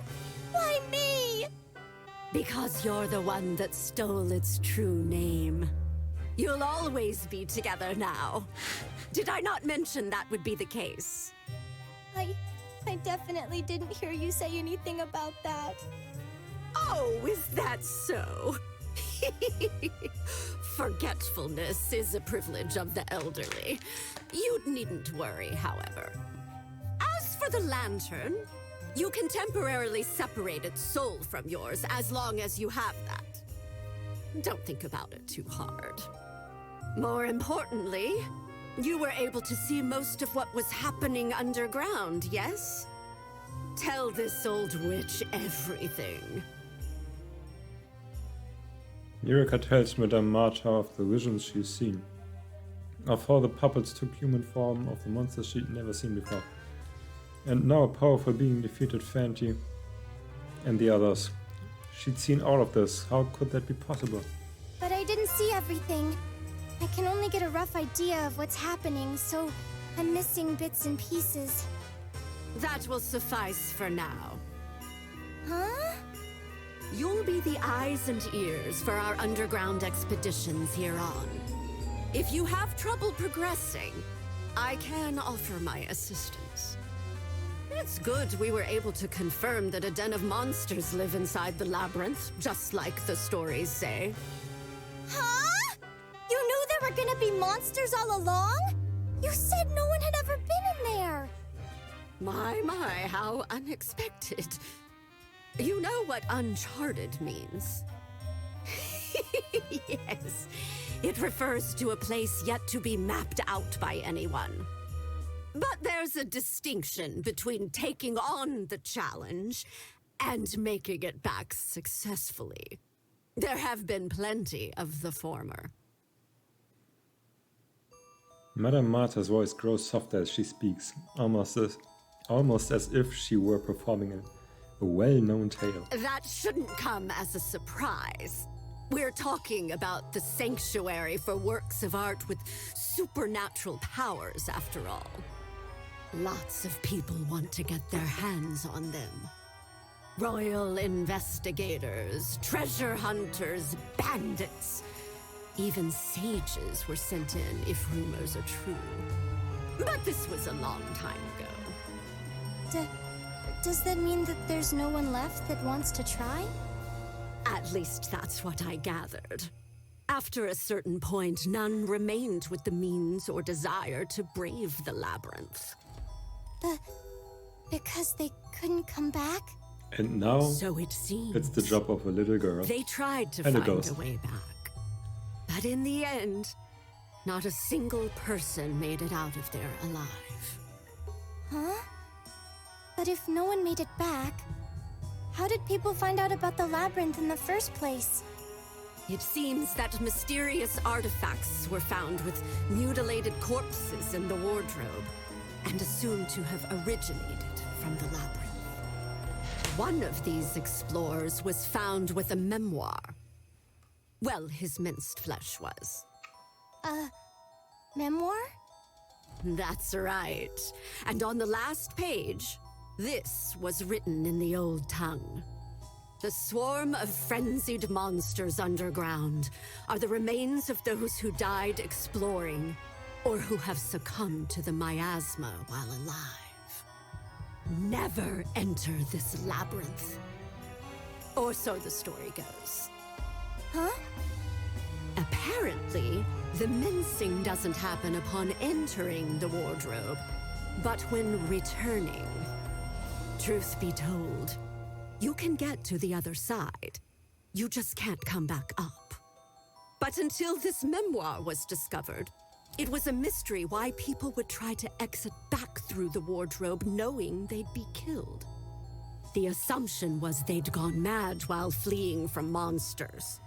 Why me? Because you're the one that stole its true name. You'll always be together now. Did I not mention that would be the case? I definitely didn't hear you say anything about that. Oh, is that so? Forgetfulness is a privilege of the elderly. You needn't worry, however. As for the lantern, you can temporarily separate its soul from yours as long as you have that. Don't think about it too hard. More importantly, you were able to see most of what was happening underground, yes? Tell this old witch everything. Eureka tells Madame Marta of the visions she's seen, of how the puppets took human form of the monsters she'd never seen before. And now a powerful being defeated Fanti and the others. She'd seen all of this. How could that be possible? But I didn't see everything. I can only get a rough idea of what's happening, so I'm missing bits and pieces. That will suffice for now. Huh? You'll be the eyes and ears for our underground expeditions here on. If you have trouble progressing, I can offer my assistance. It's good we were able to confirm that a den of monsters live inside the labyrinth, just like the stories say. Huh? You knew there were gonna be monsters all along? You said no one had ever been in there. My, how unexpected. You know what uncharted means? Yes, it refers to a place yet to be mapped out by anyone. But there's a distinction between taking on the challenge and making it back successfully. There have been plenty of the former. Madame Marta's voice grows softer as she speaks, almost as if she were performing a well-known tale. That shouldn't come as a surprise. We're talking about the sanctuary for works of art with supernatural powers, after all. Lots of people want to get their hands on them. Royal investigators, treasure hunters, bandits. Even sages were sent in, if rumors are true. But this was a long time ago. Does that mean that there's no one left that wants to try? At least that's what I gathered. After a certain point, none remained with the means or desire to brave the labyrinth. Because they couldn't come back? And now, So it seems. it's the job of a little girl. They tried to And a find ghost. a way back. But in the end, not a single person made it out of there alive. Huh? But if no one made it back, how did people find out about the labyrinth in the first place? It seems that mysterious artifacts were found with mutilated corpses in the wardrobe, and assumed to have originated from the labyrinth. One of these explorers was found with a memoir. Well, his minced flesh was. Memoir? That's right. And on the last page, this was written in the old tongue. The swarm of frenzied monsters underground are the remains of those who died exploring, or who have succumbed to the miasma while alive. Never enter this labyrinth. Or so the story goes. Huh? Apparently, the mincing doesn't happen upon entering the wardrobe, but when returning. Truth be told, you can get to the other side. You just can't come back up. But until this memoir was discovered, it was a mystery why people would try to exit back through the wardrobe knowing they'd be killed. The assumption was they'd gone mad while fleeing from monsters.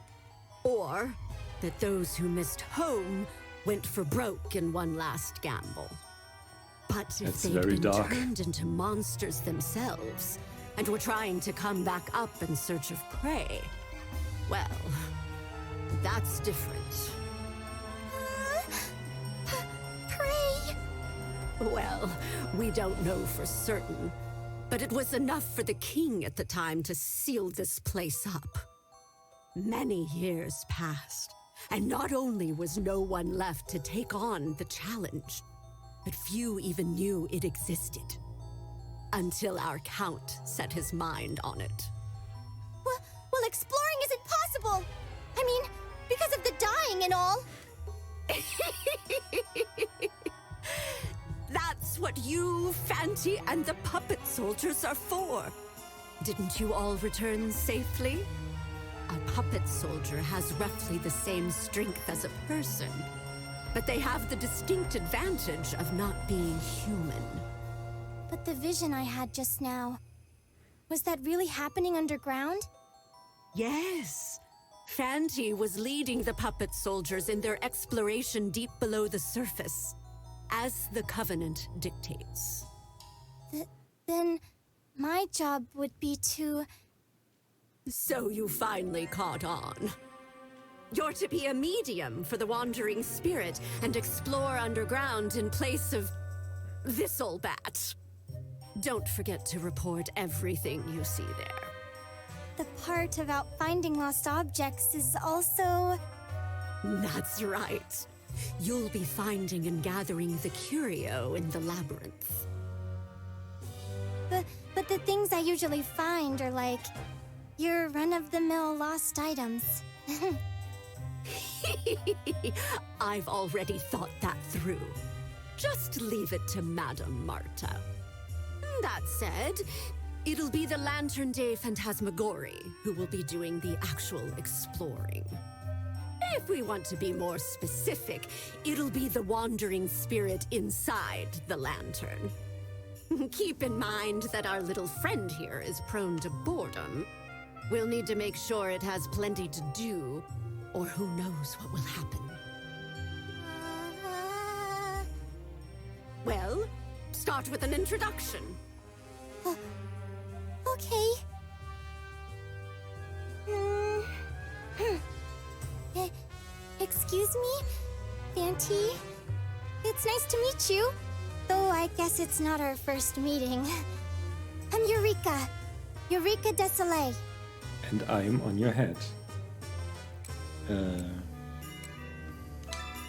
Or that those who missed home went for broke in one last gamble. But if That's they'd very been dark. turned into monsters themselves and were trying to come back up in search of prey, well, that's different. Pray! Well, we don't know for certain, but it was enough for the king at the time to seal this place up. Many years passed, and not only was no one left to take on the challenge, but few even knew it existed. Until our count set his mind on it. exploring isn't possible. I mean, because of the dying and all. That's what you, Fanty, and the puppet soldiers are for. Didn't you all return safely? A puppet soldier has roughly the same strength as a person, but they have the distinct advantage of not being human. But the vision I had just now, was that really happening underground? Yes. Fanty was leading the puppet soldiers in their exploration deep below the surface, as the Covenant dictates. Then my job would be to... So you finally caught on. You're to be a medium for the wandering spirit and explore underground in place of this old bat. Don't forget to report everything you see there. The part about finding lost objects is also... That's right. You'll be finding and gathering the curio in the Labyrinth. But the things I usually find are like your run-of-the-mill lost items. I've already thought that through. Just leave it to Madame Marta. That said, it'll be the Lantern Day Phantasmagorie who will be doing the actual exploring. If we want to be more specific, it'll be the wandering spirit inside the lantern. Keep in mind that our little friend here is prone to boredom. We'll need to make sure it has plenty to do, or who knows what will happen. Well, start with an introduction. Okay. Excuse me, Fanty? It's nice to meet you. Though I guess it's not our first meeting. I'm Eureka. Eureka Desolé. And I'm on your head.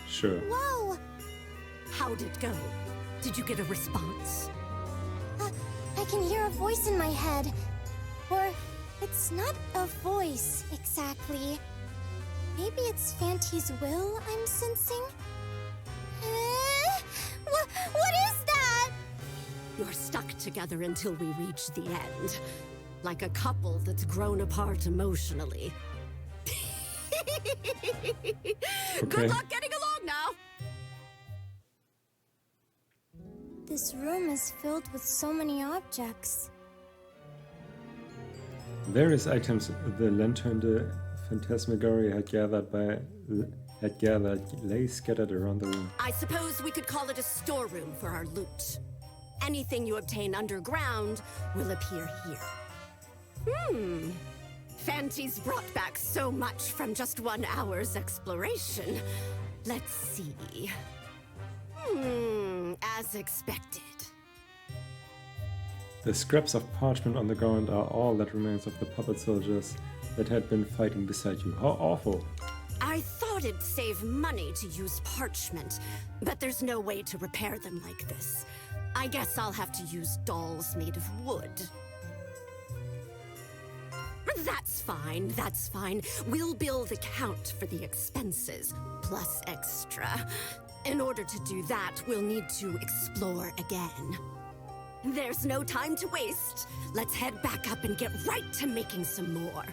Sure. Whoa! How'd it go? Did you get a response? I can hear a voice in my head. Or, it's not a voice, exactly. Maybe it's Fanty's will I'm sensing? What is that? You're stuck together until we reach the end. Like a couple that's grown apart emotionally. Good luck getting along now! This room is filled with so many objects. Various items the Lantern de Phantasmagorie lay scattered around the room. I suppose we could call it a storeroom for our loot. Anything you obtain underground will appear here. Fanty's brought back so much from just 1 hour's exploration. Let's see. As expected. The scraps of parchment on the ground are all that remains of the puppet soldiers that had been fighting beside you. How awful. I thought it'd save money to use parchment, but there's no way to repair them like this. I guess I'll have to use dolls made of wood. That's fine, that's fine. We'll bill the count for the expenses, plus extra. In order to do that, we'll need to explore again. There's no time to waste. Let's head back up and get right to making some more.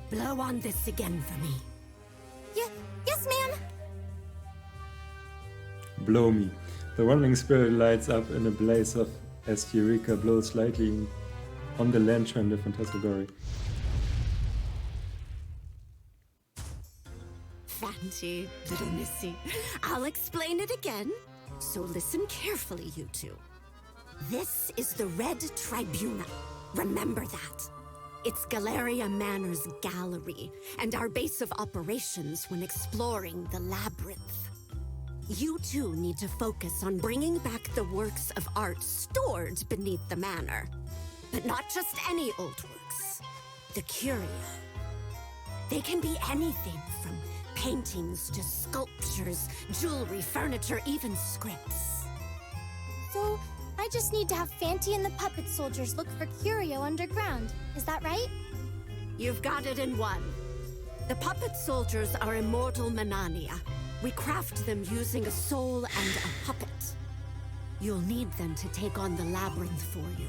Blow on this again for me. Yes, ma'am. Blow me. The wandering spirit lights up in a blaze of as Eureka blows lightly on the lantern de Phantasmagorie. Fanty, little missy. I'll explain it again, so listen carefully, you two. This is the Red Tribuna. Remember that. It's Galleria Manor's gallery, and our base of operations when exploring the Labyrinth. You two need to focus on bringing back the works of art stored beneath the manor. But not just any old works. The curio. They can be anything from paintings to sculptures, jewelry, furniture, even scripts. So, I just need to have Fanty and the puppet soldiers look for Curio underground. Is that right? You've got it in one. The puppet soldiers are immortal Manania. We craft them using a soul and a puppet. You'll need them to take on the Labyrinth for you.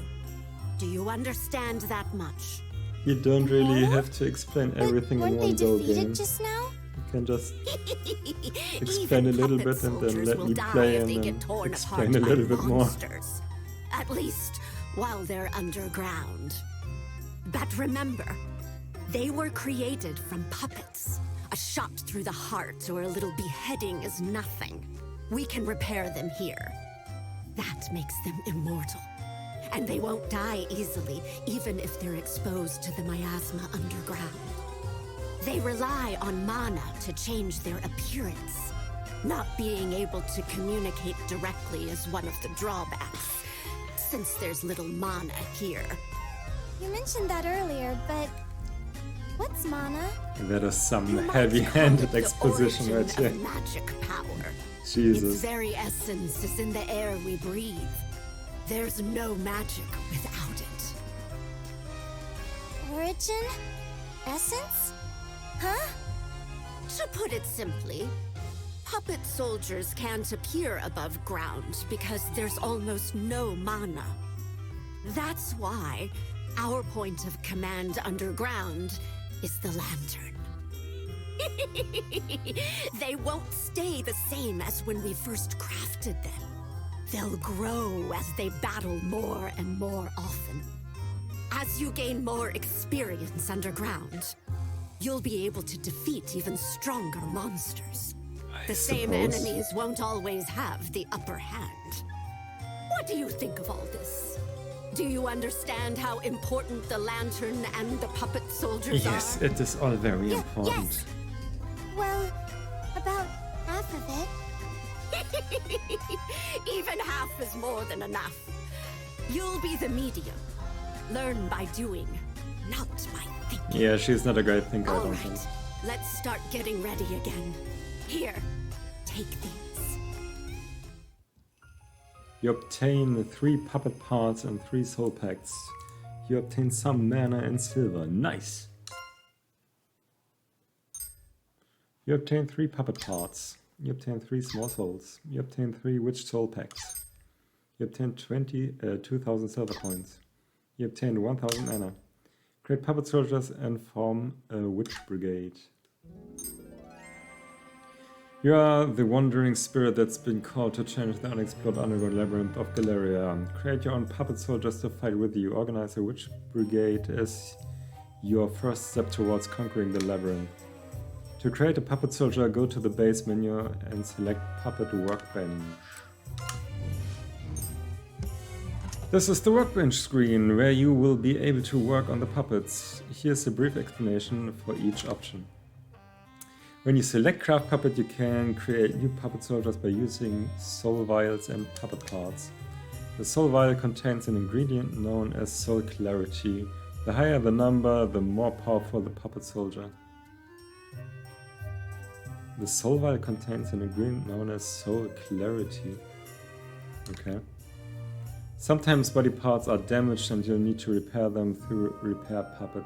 Do you understand that much? You don't really No? have to explain everything in Weren't one they go defeated game. just now? You can just explain Even a little puppet bit and then soldiers let will me die play if and they then get torn explain apart a by little bit more. monsters. At least while they're underground. But remember, they were created from puppets. A shot through the heart or a little beheading is nothing. We can repair them here. That makes them immortal. And they won't die easily, even if they're exposed to the miasma underground. They rely on mana to change their appearance. Not being able to communicate directly is one of the drawbacks, since there's little mana here. You mentioned that earlier, but what's mana? That is some You might heavy-handed call it the exposition right origin here. of magic power. Its Jesus. very essence is in the air we breathe. There's no magic without it. Origin? Essence? Huh? To put it simply, puppet soldiers can't appear above ground because there's almost no mana. That's why our point of command underground is the lantern. They won't stay the same as when we first crafted them. They'll grow as they battle more and more often. As you gain more experience underground, you'll be able to defeat even stronger monsters. The same suppose. enemies won't always have the upper hand. What do you think of all this? Do you understand how important the lantern and the puppet soldiers Yes, are? it is all very Yeah, important. yes. Well, about half of it. Even half is more than enough. You'll be the medium. Learn by doing, not by thinking. Yeah, she's not a great thinker, I All don't right, think. let's start getting ready again. Here, take these. You obtain 3 puppet parts and 3 soul packs. You obtain some mana and silver. Nice! You obtain 3 puppet parts. You obtain 3 small souls. You obtain 3 witch soul packs. You obtain 2,000 silver coins. You obtain 1,000 mana. Create puppet soldiers and form a witch brigade. You are the wandering spirit that's been called to change the unexplored underground labyrinth of Galleria. Create your own puppet soldiers to fight with you. Organize a witch brigade as your first step towards conquering the labyrinth. To create a puppet soldier, go to the base menu and select Puppet Workbench. This is the workbench screen, where you will be able to work on the puppets. Here's a brief explanation for each option. When you select Craft Puppet, you can create new puppet soldiers by using soul vials and puppet parts. The soul vial contains an ingredient known as soul clarity. The higher the number, the more powerful the puppet soldier. The soul vial contains an ingredient known as soul clarity. Okay. Sometimes body parts are damaged and you'll need to repair them through Repair Puppet.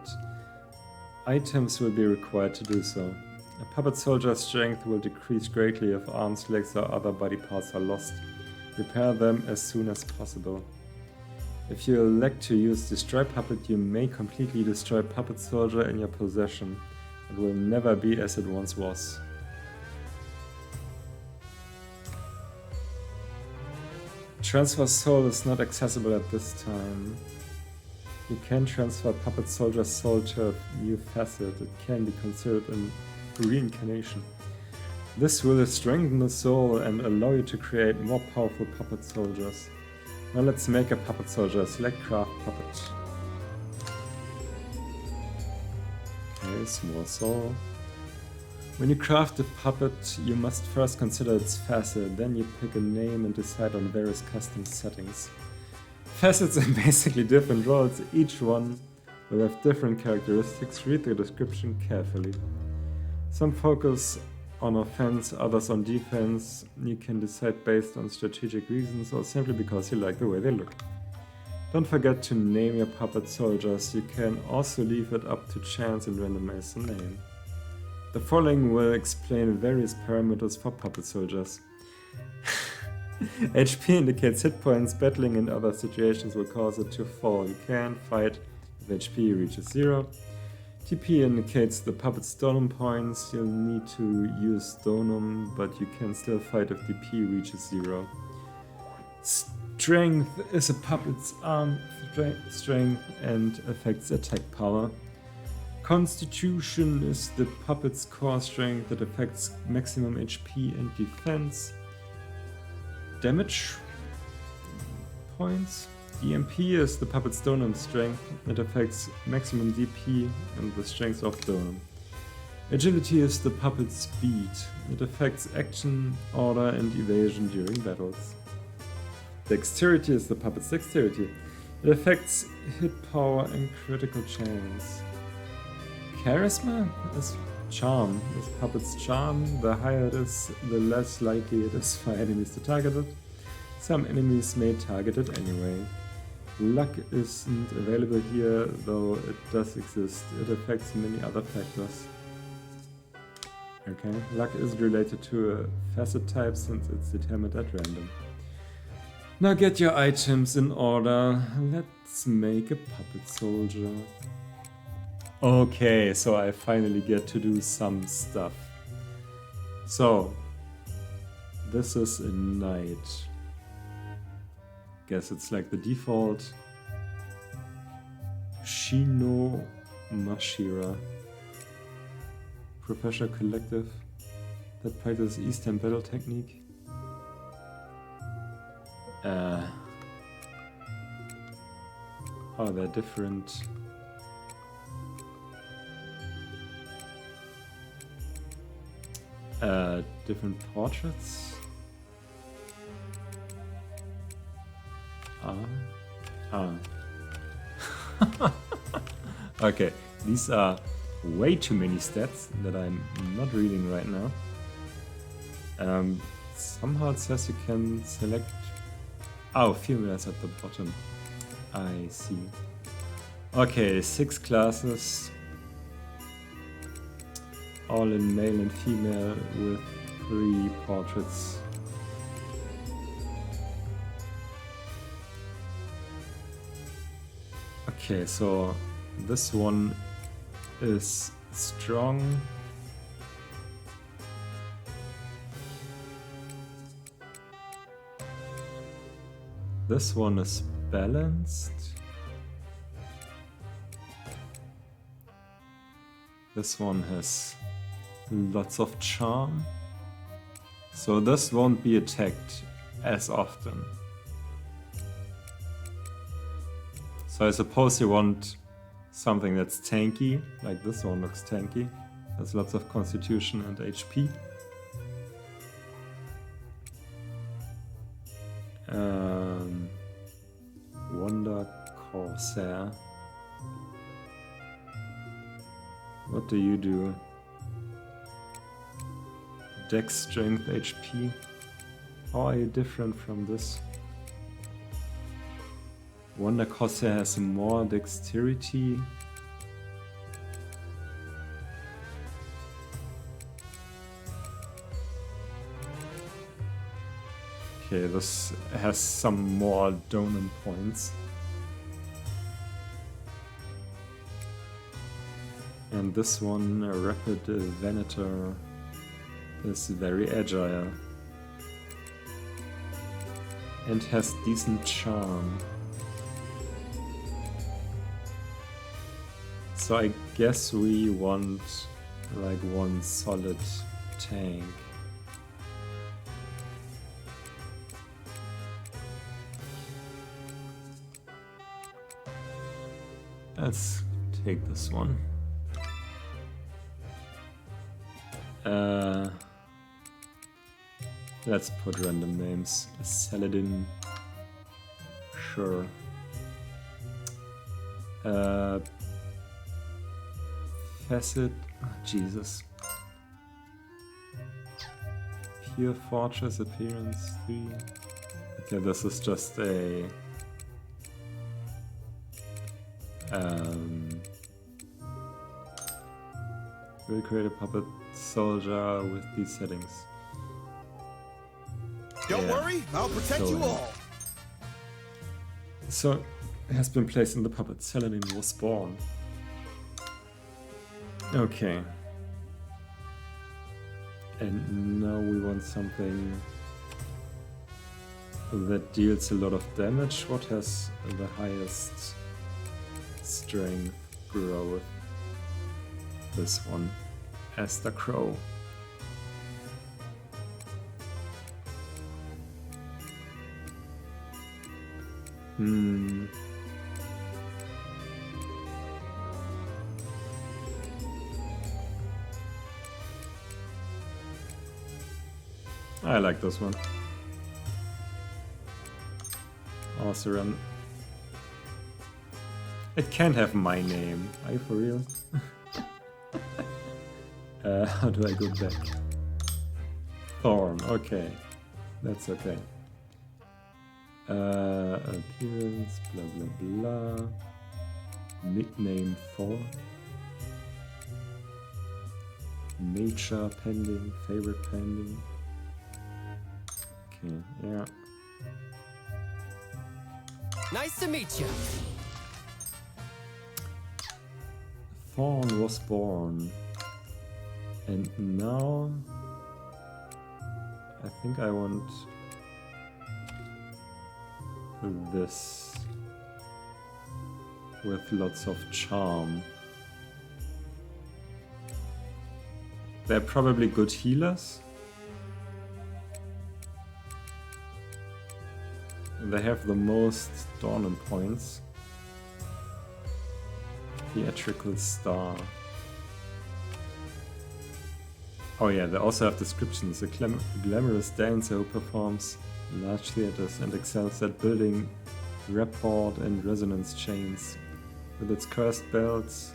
Items will be required to do so. A puppet soldier's strength will decrease greatly if arms, legs or other body parts are lost. Repair them as soon as possible. If you elect to use Destroy Puppet, you may completely destroy Puppet Soldier in your possession. It will never be as it once was. Transfer Soul is not accessible at this time. You can transfer Puppet Soldier's soul to a new facet. It can be considered a reincarnation. This will strengthen the soul and allow you to create more powerful puppet soldiers. Now let's make a puppet soldier. Select Craft Puppet. Okay, small soul. When you craft a puppet, you must first consider its facet, then you pick a name and decide on various custom settings. Facets are basically different roles, each one will have different characteristics. Read the description carefully. Some focus on offense, others on defense. You can decide based on strategic reasons or simply because you like the way they look. Don't forget to name your puppet soldiers. You can also leave it up to chance and randomize the name. The following will explain various parameters for puppet soldiers. HP indicates hit points. Battling in other situations will cause it to fall. You can't fight if HP reaches 0. TP indicates the puppet's stonum points. You'll need to use stonum, but you can still fight if DP reaches 0. Strength is a puppet's arm strength and affects attack power. Constitution is the puppet's core strength that affects maximum HP and defense. Damage points. DMP is the puppet's stonum strength that affects maximum DP and the strength of stonum. Agility is the puppet's speed. It affects action, order, and evasion during battles. Dexterity is the puppet's dexterity. It affects hit power and critical chance. Charisma is charm. This puppet's charm. The higher it is, the less likely it is for enemies to target it. Some enemies may target it anyway. Luck isn't available here, though it does exist. It affects many other factors. Okay, luck is related to a facet type since it's determined at random. Now get your items in order. Let's make a puppet soldier. Okay, so I finally get to do some stuff. So, this is a knight. Guess it's like the default. Shino Mashira. Professional collective that practices Eastern battle technique. Oh, they're different. Different portraits. Okay, these are way too many stats that I'm not reading right now. Somehow it says you can select... Oh, females at the bottom. I see. Okay, 6 classes. All in male and female with 3 portraits. Okay, so this one is strong. This one is balanced. This one has lots of charm. So this won't be attacked as often. So I suppose you want something that's tanky, like this one looks tanky. Has lots of constitution and HP. Wonder Corsair. What do you do? Dex, strength, HP. How are you different from this? Wonder Corsair has more dexterity. Okay, this has some more donum points. And this one, a Rapid Venator, is very agile. And has decent charm. So I guess we want like one solid tank. Let's take this one. Let's put random names. Saladin. Sure. Facet. Oh, Jesus. here, fortress appearance 3. Okay, this is just a we'll create a puppet soldier with these settings. Don't Yeah. worry, I'll protect you all. So, it has been placed in the puppet. Saladin was born. Okay. And now we want something that deals a lot of damage. What has the highest strength growth? This one. Aster Crow. I like this one. Osran. It can have my name. Are you for real? How do I go back? Thorn, okay. That's okay. Appearance, blah blah blah. Nickname Thorn. Nature pending, favorite pending. Okay, yeah. Nice to meet you. Thorn was born. And now I think I want this with lots of charm. They're probably good healers. They have the most Dornan points. Theatrical star. Oh yeah, they also have descriptions. A glamorous dancer who performs in large theaters and excels at building rapport and resonance chains. With its cursed belts,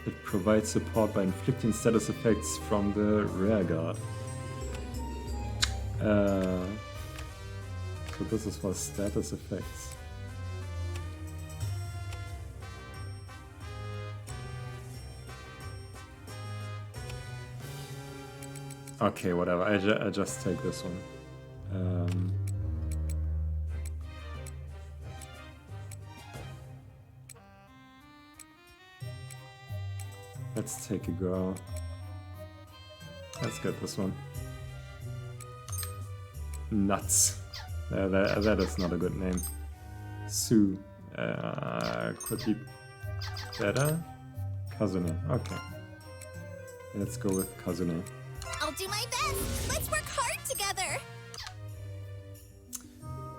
it provides support by inflicting status effects from the rear guard. So this is for status effects. Okay, whatever. I just take this one. Let's take a go. Let's get this one. Nuts. That is not a good name. Sue. Could be better. Kazune. Okay. Let's go with Kazune. I'll do my best. Let's work hard together.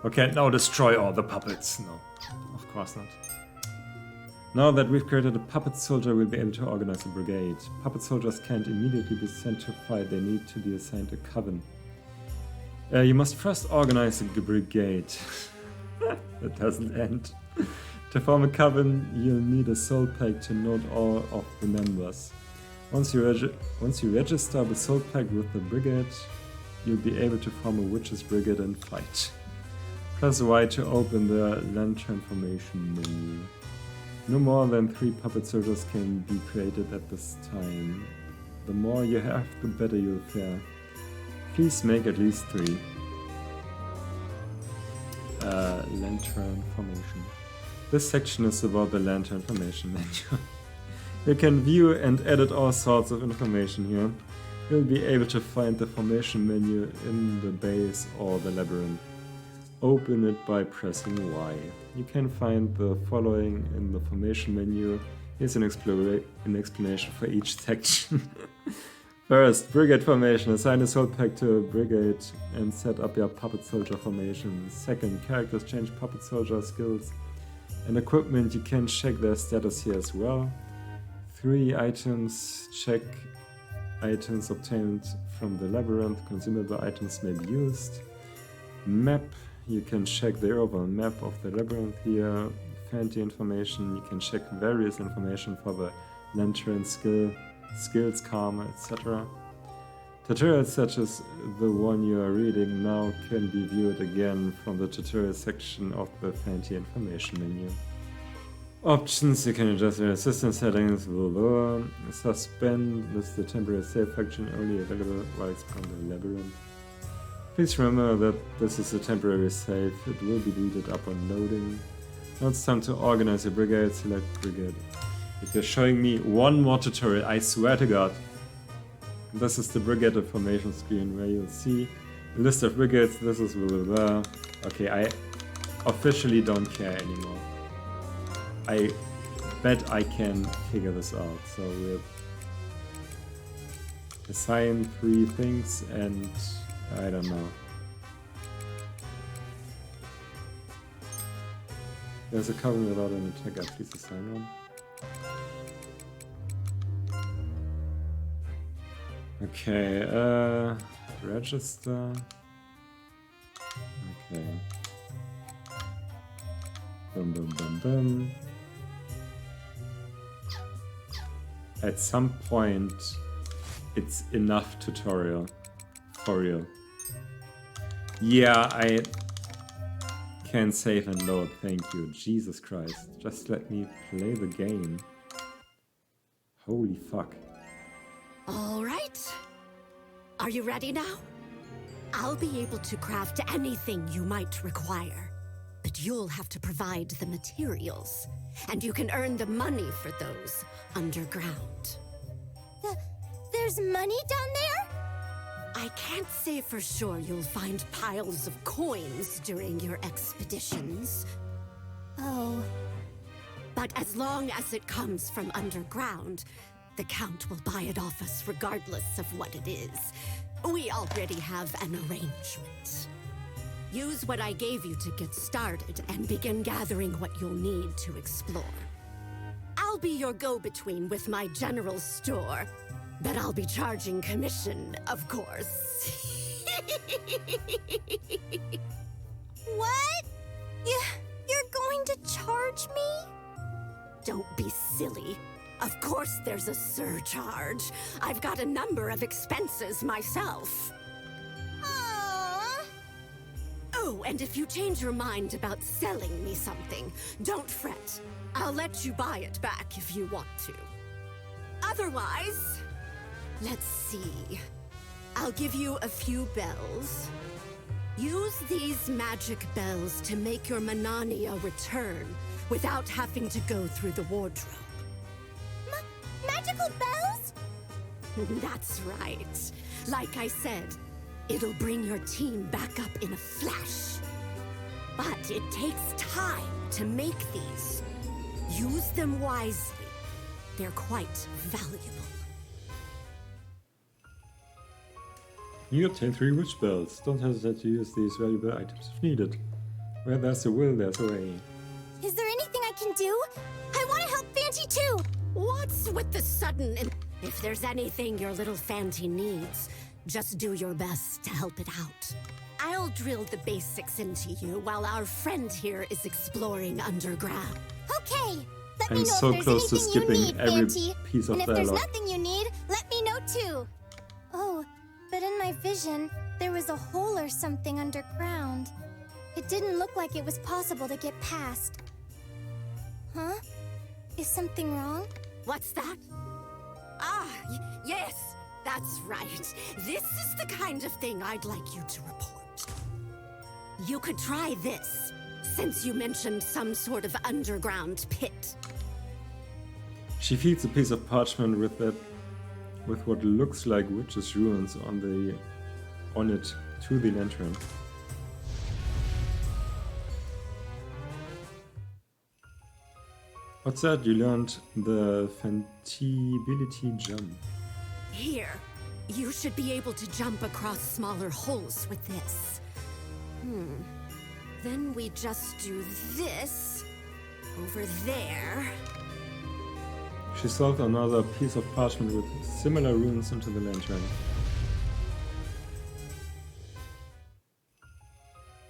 Okay, now destroy all the puppets. No, of course not. Now that we've created a puppet soldier, we'll be able to organize a brigade. Puppet soldiers can't immediately be sent to fight. They need to be assigned a coven. You must first organize a brigade. That doesn't end. To form a coven, you'll need a soul pack to note all of the members. Once you register the soul pack with the brigade, you'll be able to form a witch's brigade and fight. Press Y to open the lantern formation menu. No more than 3 puppet soldiers can be created at this time. The more you have, the better you'll fare. Please make at least 3. Lantern formation. This section is about the lantern formation menu. You can view and edit all sorts of information here. You'll be able to find the formation menu in the base or the labyrinth. Open it by pressing Y. You can find the following in the formation menu. Here's an explanation for each section. First, brigade formation. Assign a soul pack to a brigade and set up your puppet soldier formation. Second, characters change puppet soldier skills and equipment. You can check their status here as well. 3 items. Check items obtained from the labyrinth. Consumable items may be used. Map. You can check the overall map of the labyrinth here. Fancy information. You can check various information for the lantern skills, karma, etc. Tutorials such as the one you are reading now can be viewed again from the tutorial section of the Fanti information menu. Options, you can adjust your assistance settings, blah, blah. Suspend, this is the temporary save function only available while exploring the labyrinth. Please remember that this is a temporary save, it will be deleted upon loading. Now it's time to organize your brigade, select brigade. If you're showing me one more tutorial, I swear to God. This is the brigade information screen where you'll see a list of brigades, this is blah blah blah. Okay, I officially don't care anymore. I bet I can figure this out. So we'll assign 3 things and I don't know. There's a covenant without an attacker, please assign one. Okay, register. Okay. Boom, boom, boom, boom. At some point, it's enough tutorial. For real. Yeah, I can save and load, thank you. Jesus Christ. Just let me play the game. Holy fuck. All right. Are you ready now? I'll be able to craft anything you might require, but you'll have to provide the materials, and you can earn the money for those underground. There's money down there? I can't say for sure you'll find piles of coins during your expeditions. Oh. But as long as it comes from underground, the Count will buy it off us regardless of what it is. We already have an arrangement. Use what I gave you to get started and begin gathering what you'll need to explore. I'll be your go-between with my general store, but I'll be charging commission, of course. What? You're going to charge me? Don't be silly. Of course there's a surcharge. I've got a number of expenses myself. Aww. Oh, and if you change your mind about selling me something, don't fret. I'll let you buy it back if you want to. Otherwise, let's see. I'll give you a few bells. Use these magic bells to make your Manania return without having to go through the wardrobe. Magical bells? That's right. Like I said, it'll bring your team back up in a flash. But it takes time to make these. Use them wisely. They're quite valuable. You obtain 3 witch bells. Don't hesitate to use these valuable items if needed. Where there's a will, there's a way. Is there anything I can do? I want to help Fanti too! What's with the sudden... If there's anything your little Fanti needs, just do your best to help it out. I'll drill the basics into you while our friend here is exploring underground. Okay! Let I'm me know so if close there's to anything you skipping need, every Fanti. piece of And if dialogue. there's nothing you need, let me know too. Oh, but in my vision, there was a hole or something underground. It didn't look like it was possible to get past. Huh? Is something wrong? What's that? Yes, that's right. This is the kind of thing I'd like you to report. You could try this, since you mentioned some sort of underground pit. She feeds a piece of parchment with what looks like witches' runes on it to the lantern. What's that? You learned the Fantibility jump. Here, you should be able to jump across smaller holes with this. Then we just do this over there. She solved another piece of parchment with similar runes into the lantern.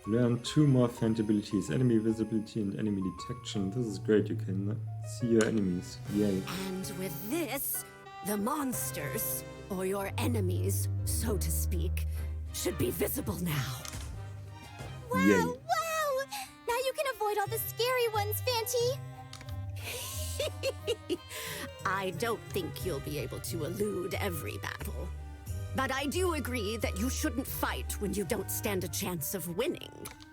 Learn 2 more Fantibilities, enemy visibility and enemy detection. This is great, you can see your enemies. Yay. And with this, the monsters, or your enemies, so to speak, should be visible now. Wow, Yay. wow! Now you can avoid all the scary ones, Fanty. I don't think you'll be able to elude every battle. But I do agree that you shouldn't fight when you don't stand a chance of winning.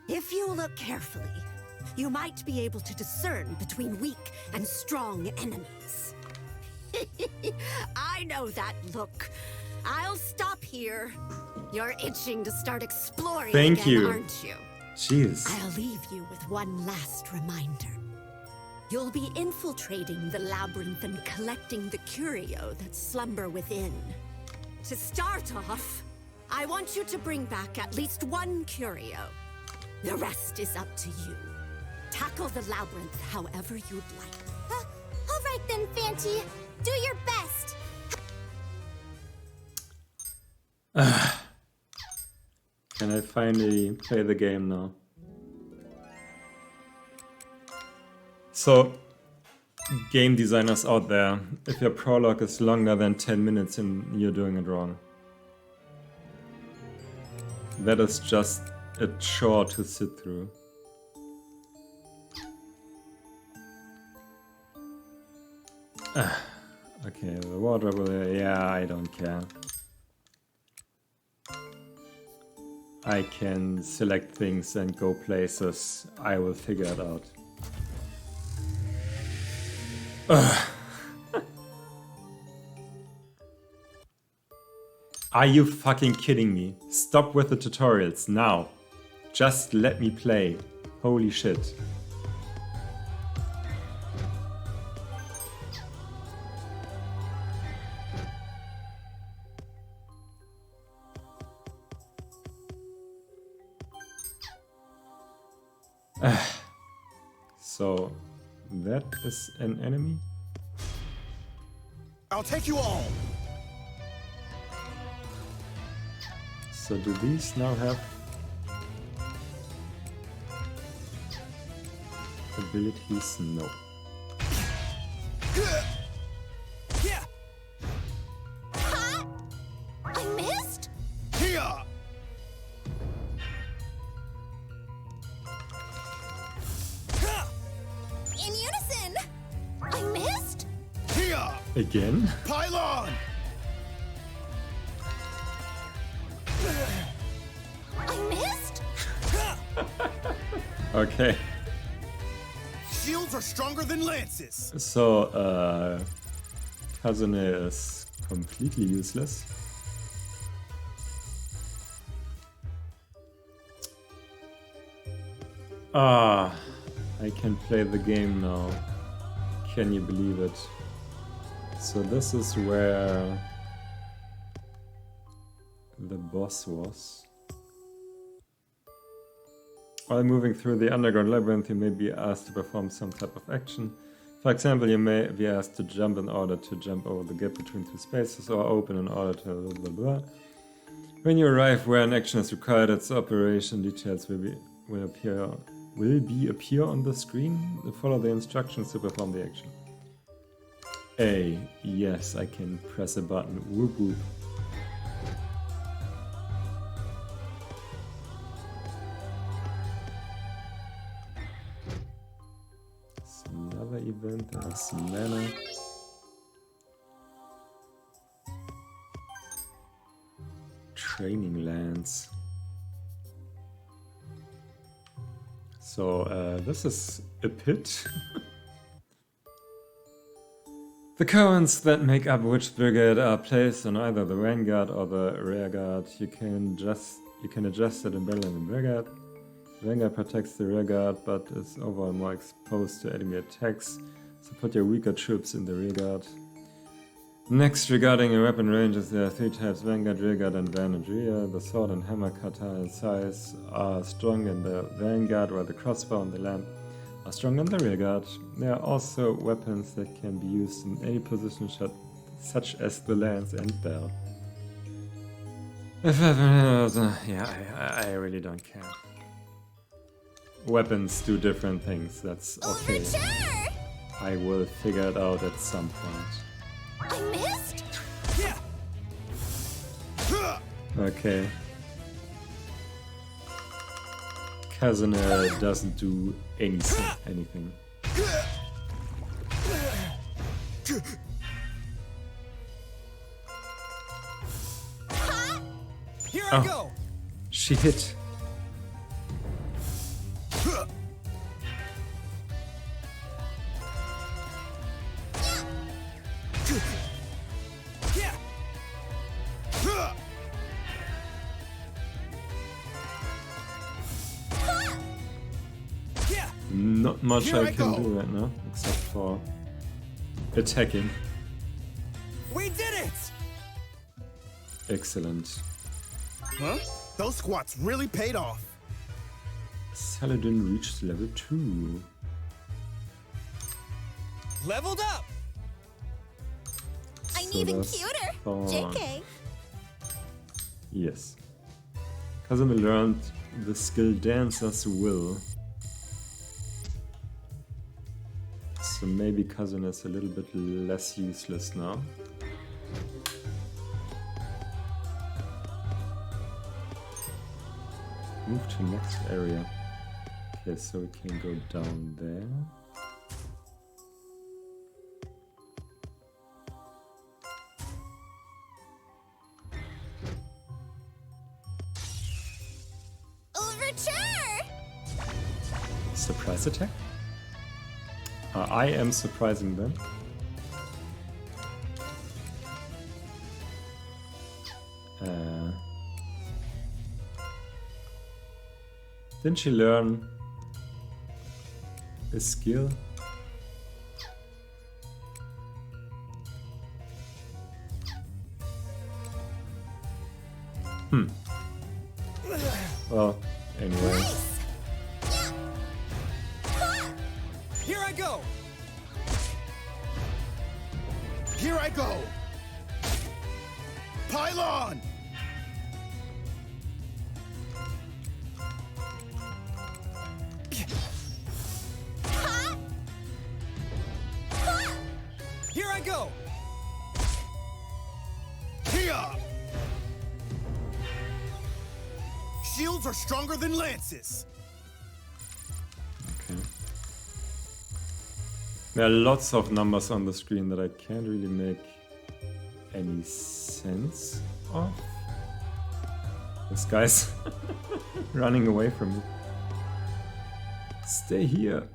If you look carefully, you might be able to discern between weak and strong enemies. I know that look. I'll stop here. You're itching to start exploring Thank again, you. aren't you? Jeez. I'll leave you with one last reminder. You'll be infiltrating the labyrinth and collecting the curio that slumber within. To start off, I want you to bring back at least one curio. The rest is up to you. Tackle the labyrinth however you'd like. All right then, Fanty. Do your best. Can I finally play the game now? So, game designers out there, if your prologue is longer than 10 minutes, and you're doing it wrong. That is just a chore to sit through. Okay, the water will... Yeah, I don't care. I can select things and go places. I will figure it out. Are you fucking kidding me? Stop with the tutorials now. Just let me play. Holy shit. So, that is an enemy? I'll take you all. So do these now have abilities? No. Yeah. Huh? I missed? Here. In unison. I missed? Here. Again? Pylon. I missed? Okay. Shields are stronger than lances. So, Kazune is completely useless. Ah, I can play the game now. Can you believe it? So this is where the boss was. While moving through the underground labyrinth, you may be asked to perform some type of action. For example, you may be asked to jump in order to jump over the gap between two spaces, or open in order to blah blah blah. When you arrive where an action is required, its operation details will appear on the screen. Follow the instructions to perform the action. A. Yes, I can press a button. Whoop whoop. It's another event. There's mana. Training lands. So this is a pit. The currents that make up which brigade are placed on either the vanguard or the rearguard. You can adjust it in battle in the rearguard. Vanguard protects the rearguard, but is overall more exposed to enemy attacks. So put your weaker troops in the rearguard. Next, regarding your weapon ranges, there are three types: Vanguard, Rearguard, and Van and Rear. The sword and hammer katana and size are strong in the Vanguard, while the crossbow and the lamp are strong in the Rearguard. There are also weapons that can be used in any position, such as the lance and bell. Yeah, I really don't care. Weapons do different things, that's okay. Overture! I will figure it out at some point. I missed? Yeah. Okay. Kazune doesn't do anything. Here I go. She hit. Yeah. Yeah. Not much Here I I can go. do right now, except for attacking. We did it. Excellent. Huh? Those squats really paid off. Saladin reached level 2. Leveled up. I'm So even that's cuter. fun. JK. Yes. Kazumi learned the skill Dancer's Will. So maybe Kazumi is a little bit less useless now. Move to next area. Okay, so we can go down there. Overture! Surprise attack? I am surprising them. Didn't she learn a skill? Well, anyway. Nice! Here I go. Here I go. Pylon! Here I go. Here! Shields are stronger than lances. Okay. There are lots of numbers on the screen that I can't really make any sense of. This guy's running away from me. Stay here.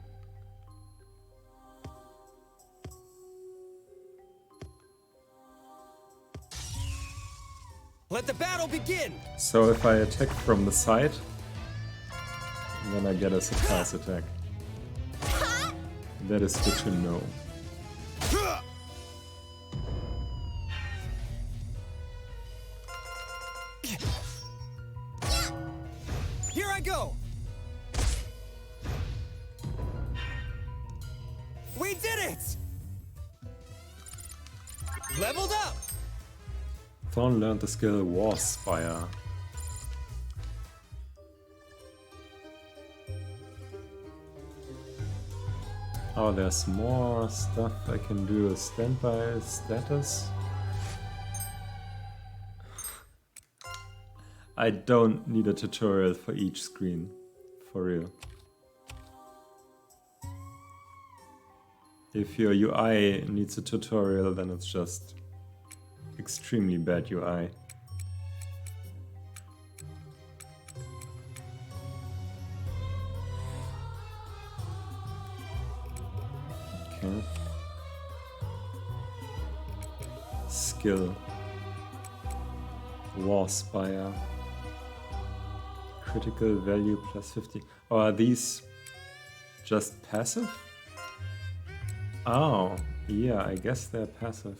Let the battle begin. So if I attack from the side, then I get a surprise attack. That is good to know. Here I go. We did it. Leveled up. Thorn learned the skill War Spire. Oh, there's more stuff I can do. Standby status. I don't need a tutorial for each screen. For real. If your UI needs a tutorial, then it's just extremely bad UI. Okay. Skill. War Spire. Critical value plus 50. Oh, are these just passive? Oh, yeah, I guess they're passive.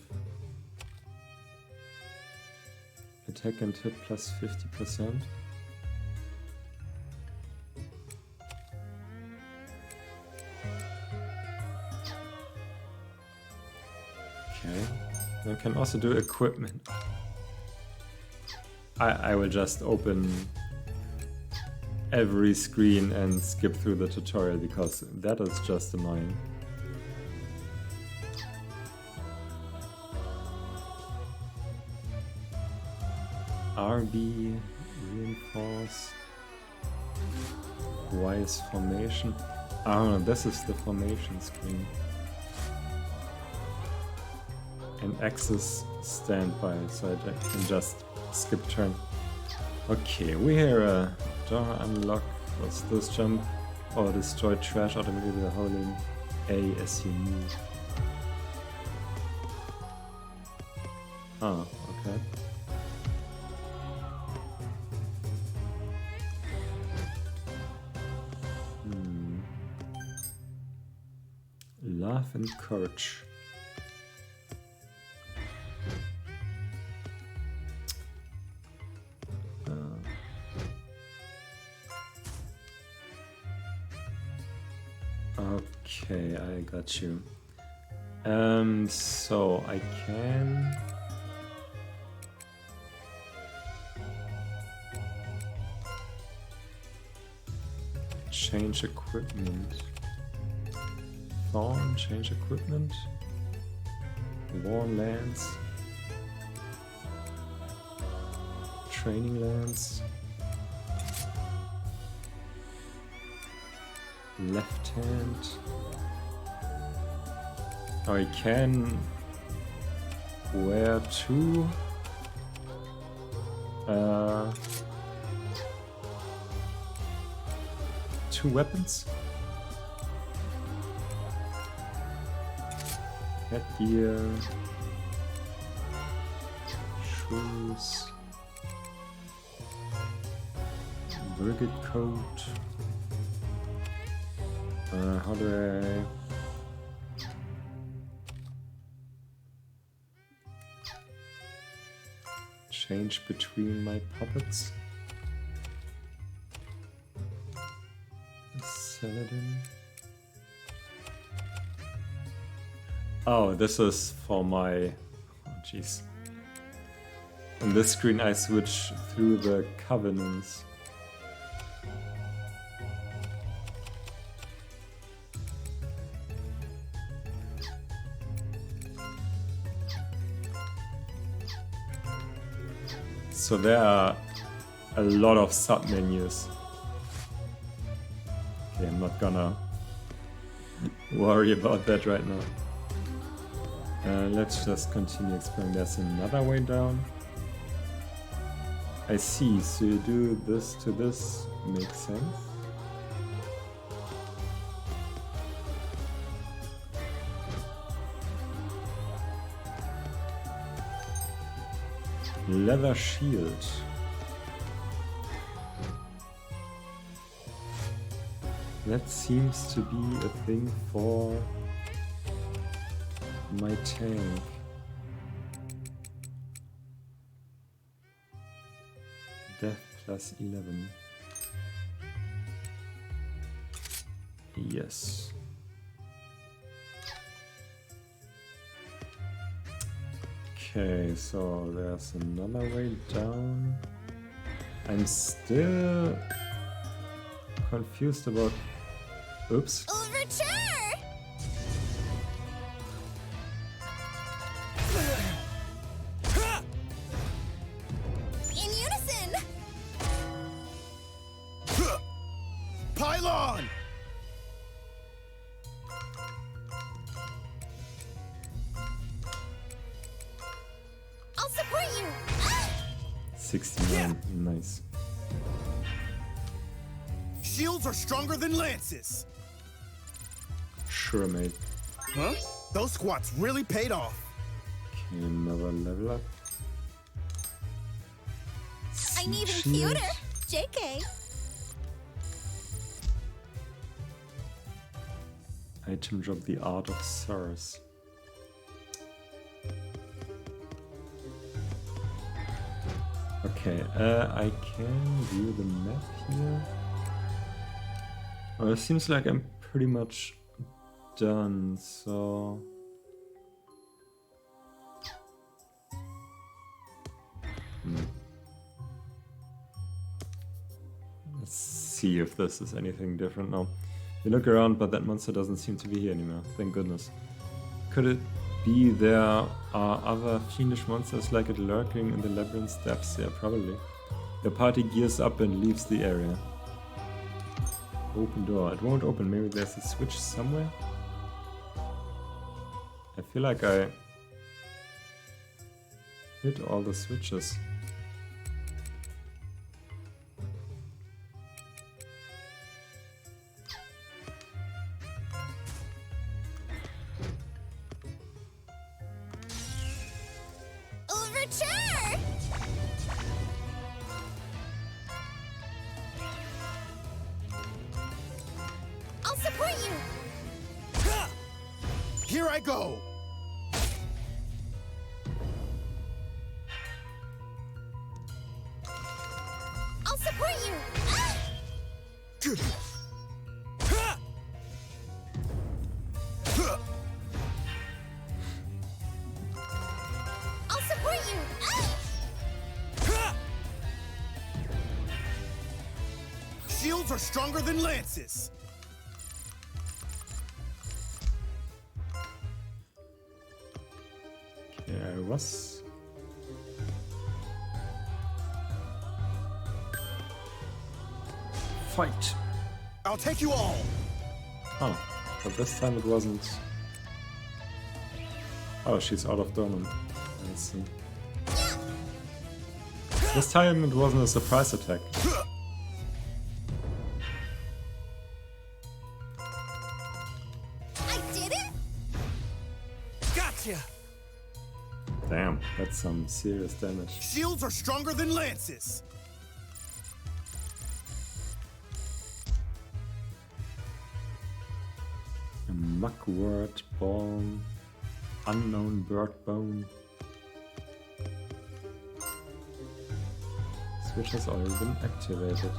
Attack and hit plus 50%. Okay. I can also do equipment. I will just open every screen and skip through the tutorial because that is just annoying. RB, reinforce. Y is formation. Oh, this is the formation screen. And X is standby, so I can just skip turn. Okay, we hear a door unlock. What's this? Jump or destroy trash automatically by holding A as you move. Oh, okay. Love and courage. Okay, I got you. So I can change equipment. Fawn, change equipment. Worn lands. Training lands. Left hand. I can wear two weapons. Headgear, shoes, brigade coat. How do I? Change between my puppets? Saladin. Oh, this is for my... Oh, jeez. On this screen I switch through the covenants. So there are a lot of sub-menus. Okay, I'm not gonna worry about that right now. Let's just continue exploring. There's another way down. I see, so you do this to this, makes sense. Leather shield. That seems to be a thing for my tank. Death plus 11. Yes. Okay, so there's another way down. I'm still confused about... Oops. Overture! In unison! Pylon! I'll support you! Ah! 69, nice. Shields are stronger than lances. Sure, mate. Huh? Those squats really paid off. Okay, another level up. I'm even Shield. cuter! JK! Item drop, the art of SARS. Okay, I can view the map here. Well, it seems like I'm pretty much done, so... Let's see if this is anything different now. You look around, but that monster doesn't seem to be here anymore. Thank goodness. Could it Maybe there are other fiendish monsters like it lurking in the labyrinth depths. Yeah, probably. The party gears up and leaves the area. Open door. It won't open. Maybe there's a switch somewhere? I feel like I hit all the switches. Overture! I'll support you! Ha! Here I go! I'll support you! Ah! Ha! Ha! I'll support you! Ah! Ha! Shields are stronger than lances! Okay, I was... Fight! I'll take you all! Oh, but this time it wasn't... Oh, she's out of Dornan. I see. This time it wasn't a surprise attack. I did it! Gotcha! Damn, that's some serious damage. Shields are stronger than lances! A muckwort bone, unknown bird bone. Switch has already been activated.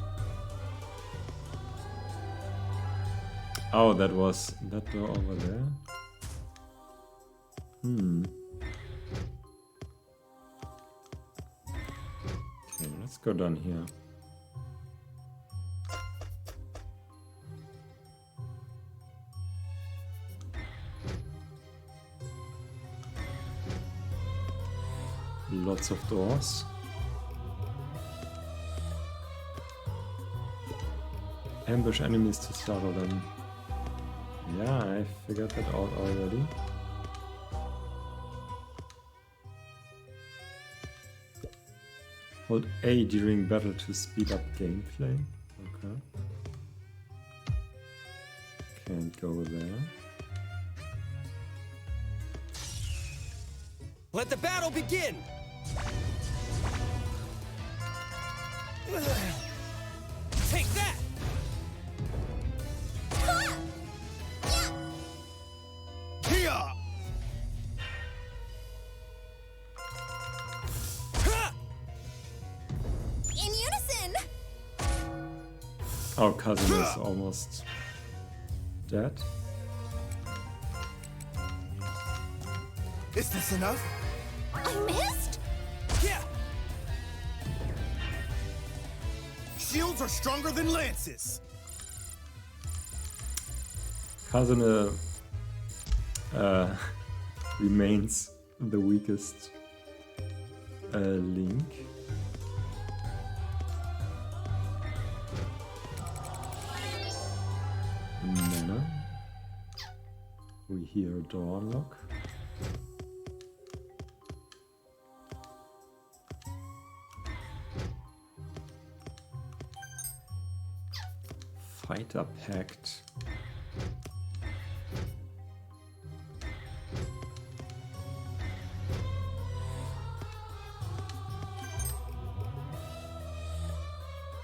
Oh, that was that door over there? Okay, let's go down here. Lots of doors. Ambush enemies to startle them. Yeah, I figured that out already. Hold A during battle to speed up gameplay. Okay. Can't go there. Let the battle begin! Take that! Here! Ha! In unison! Our cousin is almost dead. Is this enough? I missed? Yeah! Shields are stronger than lances! Cousin remains the weakest link. Mana. We hear a door unlock. Fighter Pact.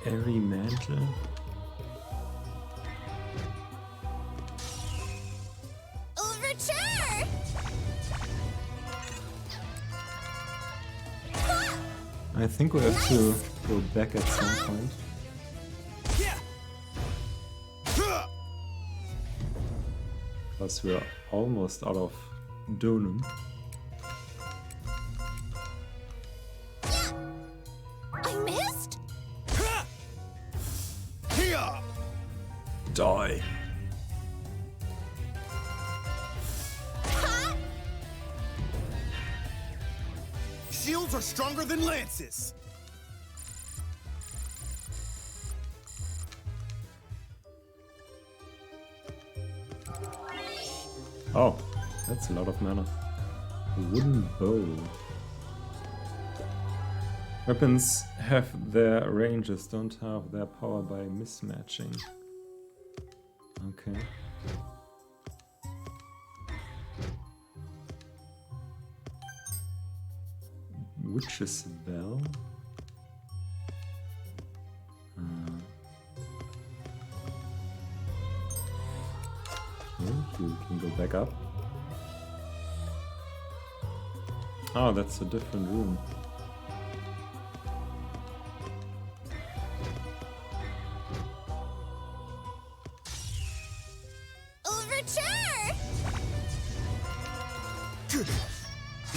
Airy mantle. Overture! I think we have to go back at some point. Yeah! Ha! Because we're almost out of Donum. I missed? Ha! Here! Die. Ha! Shields are stronger than lances. Oh, that's a lot of mana. Wooden bow. Weapons have their ranges, don't have their power by mismatching. Okay. Witch's bell. Okay, you can go back up. Oh, that's a different room. Overture!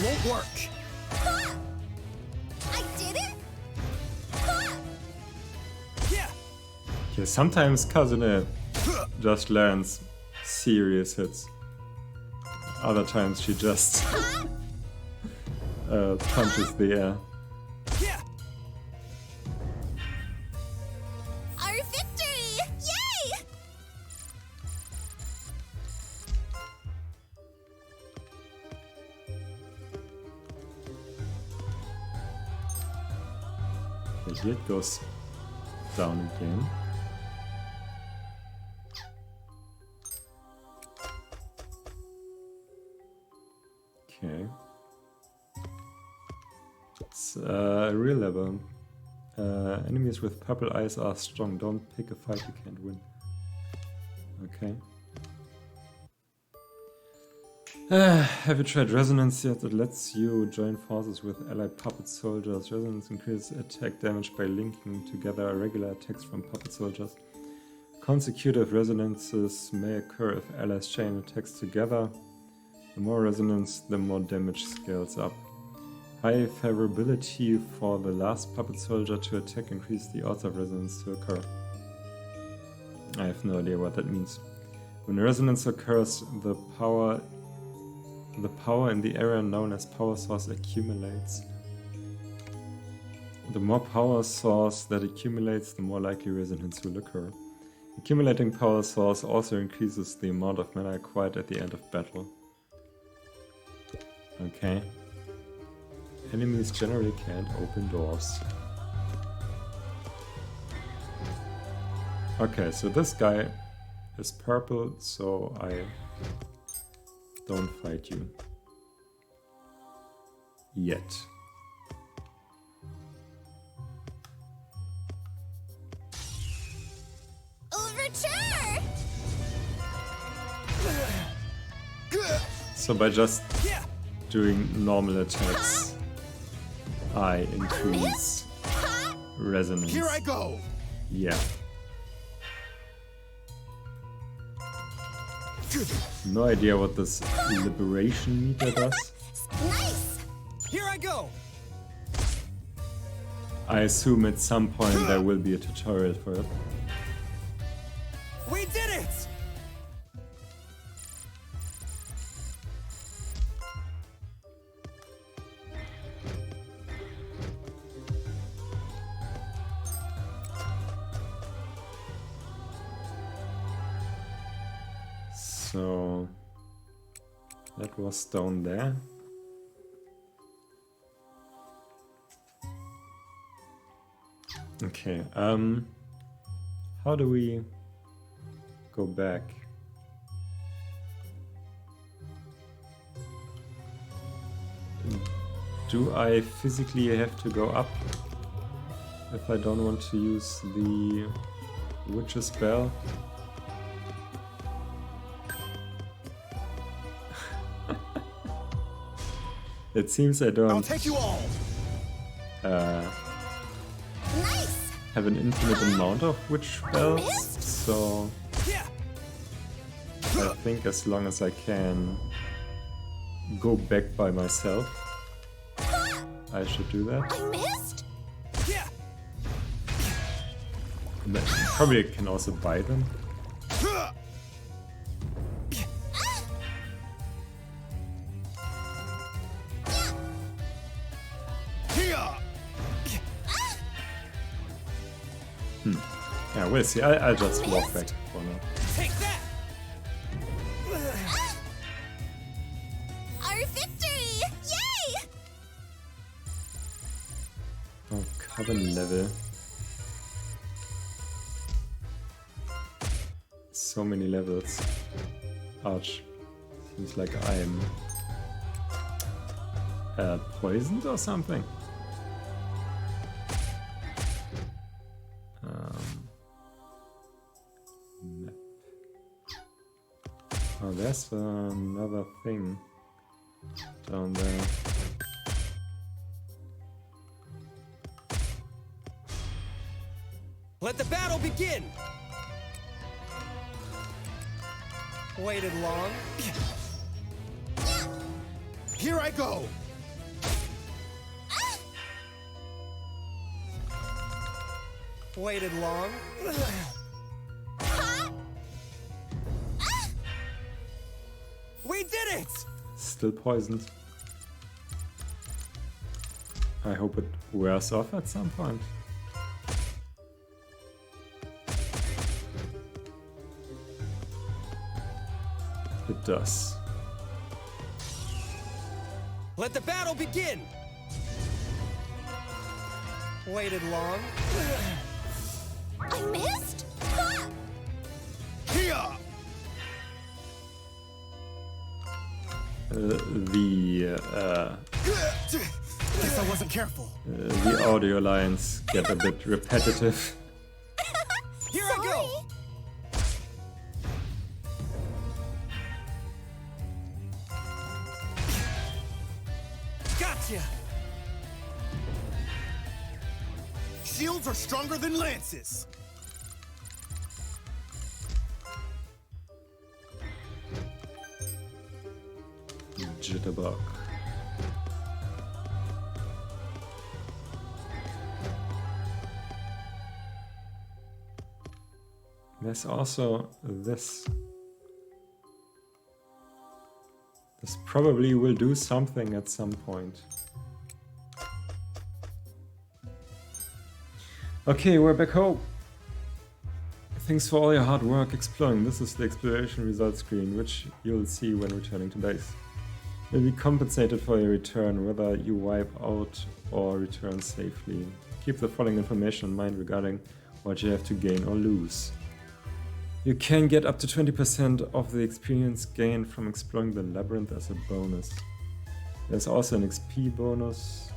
Won't work. Ha! I did it? Ha! Yeah. Okay, sometimes Kazune just lands serious hits. Other times she just punches the air. Yeah. Our victory! Yay! Okay, here it goes down again. Okay. It's a real level. Enemies with purple eyes are strong. Don't pick a fight you can't win. Okay. Have you tried Resonance yet? It lets you join forces with allied puppet soldiers. Resonance increases attack damage by linking together regular attacks from puppet soldiers. Consecutive resonances may occur if allies chain attacks together. The more resonance, the more damage scales up. High favorability for the last puppet soldier to attack increases the odds of resonance to occur. I have no idea what that means. When resonance occurs, the power in the area known as power source accumulates. The more power source that accumulates, the more likely resonance will occur. Accumulating power source also increases the amount of mana acquired at the end of battle. Okay. Enemies generally can't open doors. Okay, so this guy is purple, so I don't fight you. Yet. Overture! So by just doing normal attacks, I increase resonance. Here I go. Yeah. No idea what this liberation meter does. Nice! Here I go. I assume at some point there will be a tutorial for it. We did it. So that was down there. Okay, how do we go back? Do I physically have to go up if I don't want to use the witch's spell? It seems I don't I'll take you all. Nice! have an infinite amount of witch spells, so Yeah. I think as long as I can go back by myself, I should do that. I missed? Yeah. But probably I can also buy them. Yeah, we'll see. I'll just walk back for now. Take that! Our victory! Yay! Oh, Coven level. So many levels. Ouch. Seems like I'm poisoned or something. Map. Oh, there's another thing down there. Let the battle begin! Waited long? Here I go! Waited long? We did it! Still poisoned. I hope it wears off at some point. It does. Let the battle begin! Waited long? I missed? Ha! Here! Guess I wasn't careful. The audio lines get a bit repetitive. Here I go! Gotcha! Shields are stronger than lances! Jitterbug. There's also this. This probably will do something at some point. Okay, we're back home. Thanks for all your hard work exploring. This is the exploration results screen, which you'll see when returning to base. You'll be compensated for your return, whether you wipe out or return safely. Keep the following information in mind regarding what you have to gain or lose. You can get up to 20% of the experience gained from exploring the Labyrinth as a bonus. There's also an XP bonus.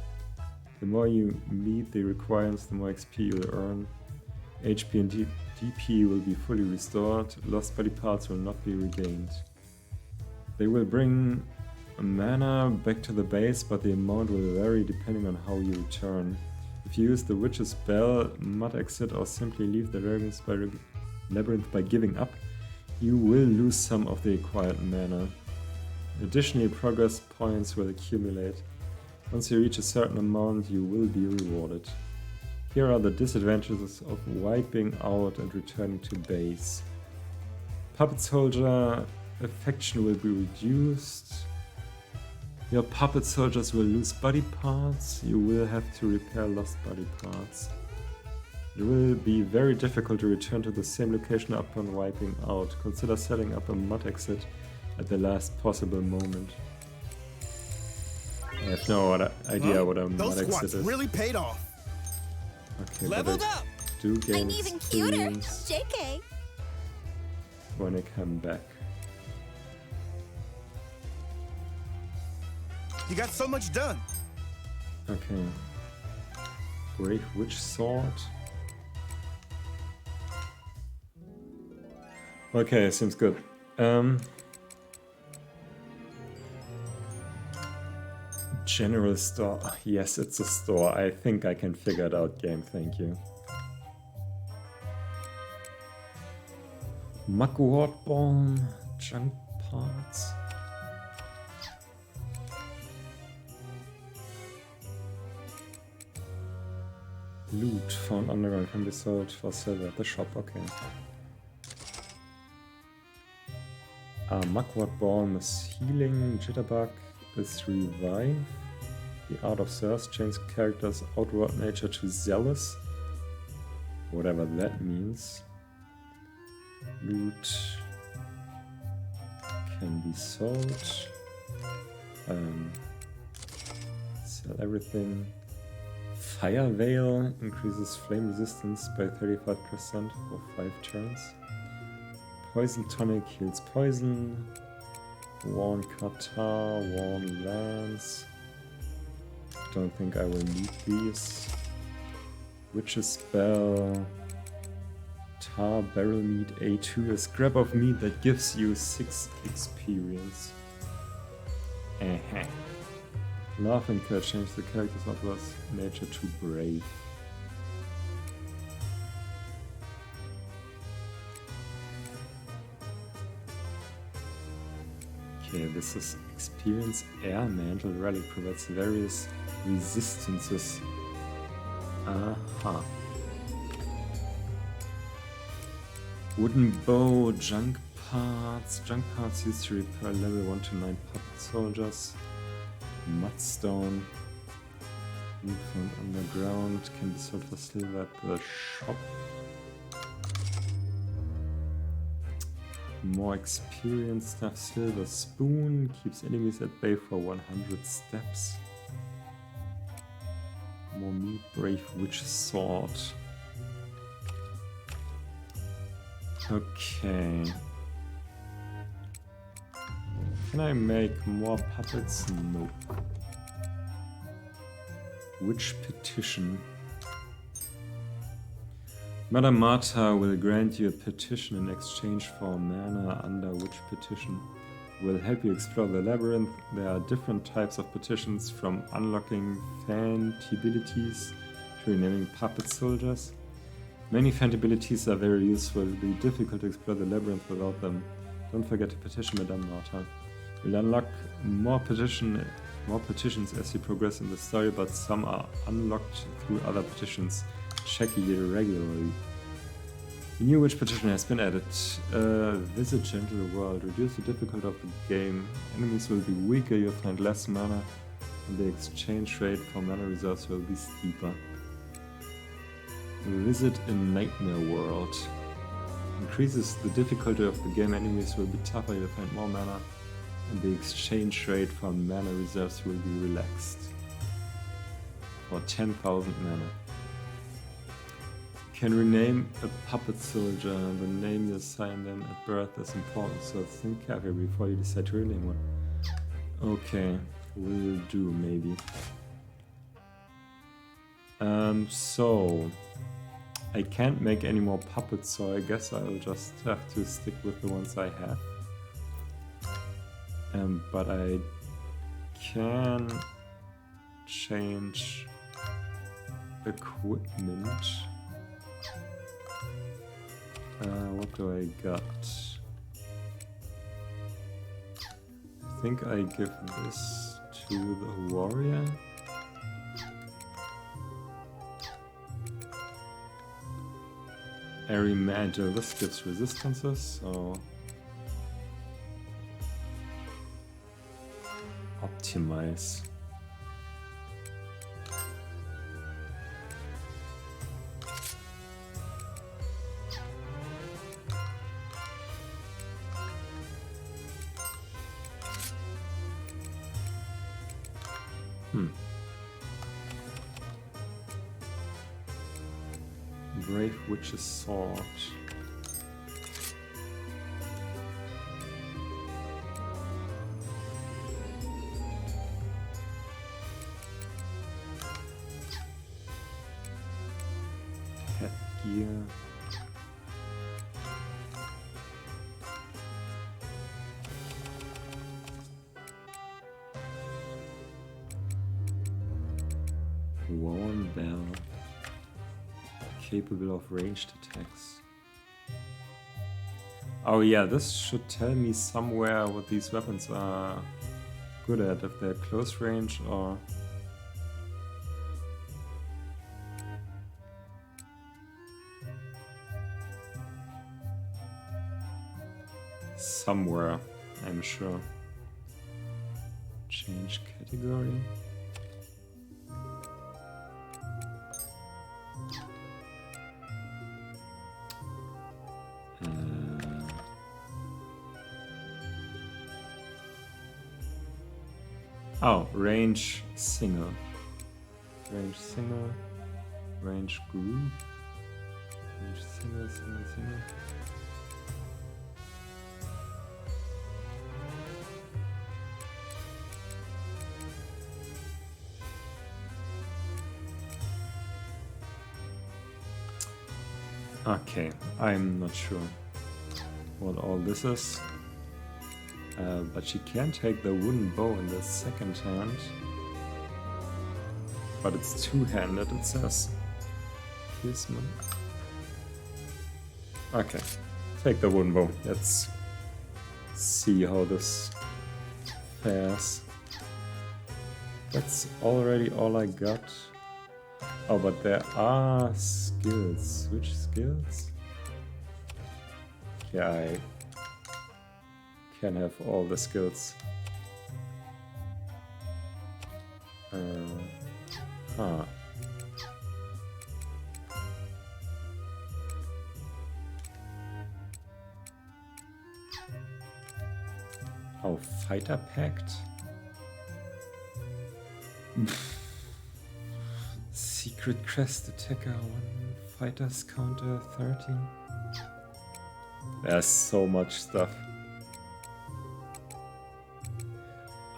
The more you meet the requirements, the more XP you'll earn. HP and DP will be fully restored. Lost body parts will not be regained. They will bring mana back to the base, but the amount will vary depending on how you return. If you use the Witch's Spell, Mud Exit, or simply leave the Labyrinth by giving up, you will lose some of the acquired mana. Additionally, progress points will accumulate. Once you reach a certain amount, you will be rewarded. Here are the disadvantages of wiping out and returning to base. Puppet Soldier affection will be reduced. Your puppet soldiers will lose body parts. You will have to repair lost body parts. It will be very difficult to return to the same location upon wiping out. Consider setting up a mud exit at the last possible moment. I have no idea what a mud exit is. Really paid off. Okay, Leveled but I up. do gain I'm even cuter! experience JK! when I come back. You got so much done. Okay. Brave Witch Sword. Okay, seems good. General store. Yes, it's a store. I think I can figure it out, game. Thank you. Muckwort Bomb. Junk parts. Loot found underground can be sold for silver at the shop. Okay. Muckwort Bomb is healing. Jitterbug is revive. The Art of Thirst changes characters' outward nature to zealous. Whatever that means. Loot can be sold. Sell everything. Fire Veil increases flame resistance by 35% for 5 turns. Poison Tonic heals poison. Worn Katar, Worn Lance. Don't think I will need these. Witch's Spell. Tar Barrel Meat A2, a scrap of meat that gives you 6 experience. Love and Care change the character's outwards nature to brave. Okay, this is experience. Air Mantle Relic provides various resistances. Aha. Wooden Bow, Junk Parts. Junk Parts used to repair level 1 to 9 puppet soldiers. Mudstone. Loot found underground. Can be sold for silver at the shop. More experience stuff. Silver Spoon. Keeps enemies at bay for 100 steps. More meat. Brave Witch Sword. Okay. Can I make more puppets? No. Witch Petition. Madame Marta will grant you a petition in exchange for mana under Witch Petition. Will help you explore the labyrinth. There are different types of petitions, from unlocking Fant abilities to renaming puppet soldiers. Many Fant abilities are very useful. It will be difficult to explore the labyrinth without them. Don't forget to petition Madame Marta. You'll unlock more petitions as you progress in the story, but some are unlocked through other petitions. Check it regularly. A new Witch Petition has been added. Visit Gentle World. Reduce the difficulty of the game. Enemies will be weaker, you'll find less mana, and the exchange rate for mana reserves will be steeper. Visit a Nightmare World. Increases the difficulty of the game, enemies will be tougher, you'll find more mana, and the exchange rate for mana reserves will be relaxed. For 10,000 mana. You can rename a puppet soldier. The name you assign them at birth is important, so think carefully before you decide to rename one. Okay, will do maybe. So I can't make any more puppets, so I guess I'll just have to stick with the ones I have. But I can change equipment. What do I got? I think I give this to the warrior. Airy Mantle, this gives resistances, so optimize. Brave Witch's Sword. Headgear. Worn Bell. Capable of ranged attacks. Oh yeah, this should tell me somewhere what these weapons are good at, if they're close range or... somewhere, I'm sure. Change category. Oh, range single. Range single. Range group. Range single, single, single. Okay, I'm not sure what all this is. But she can take the wooden bow in the second hand. But it's two-handed, it says. Pierceman. Okay, take the wooden bow. Let's see how this fares. That's already all I got. Oh, but there are skills. Which skills? Yeah, I can have all the skills. Oh, Fighter Pact? Secret Crest Attacker, 1 fighters counter 13. There's so much stuff.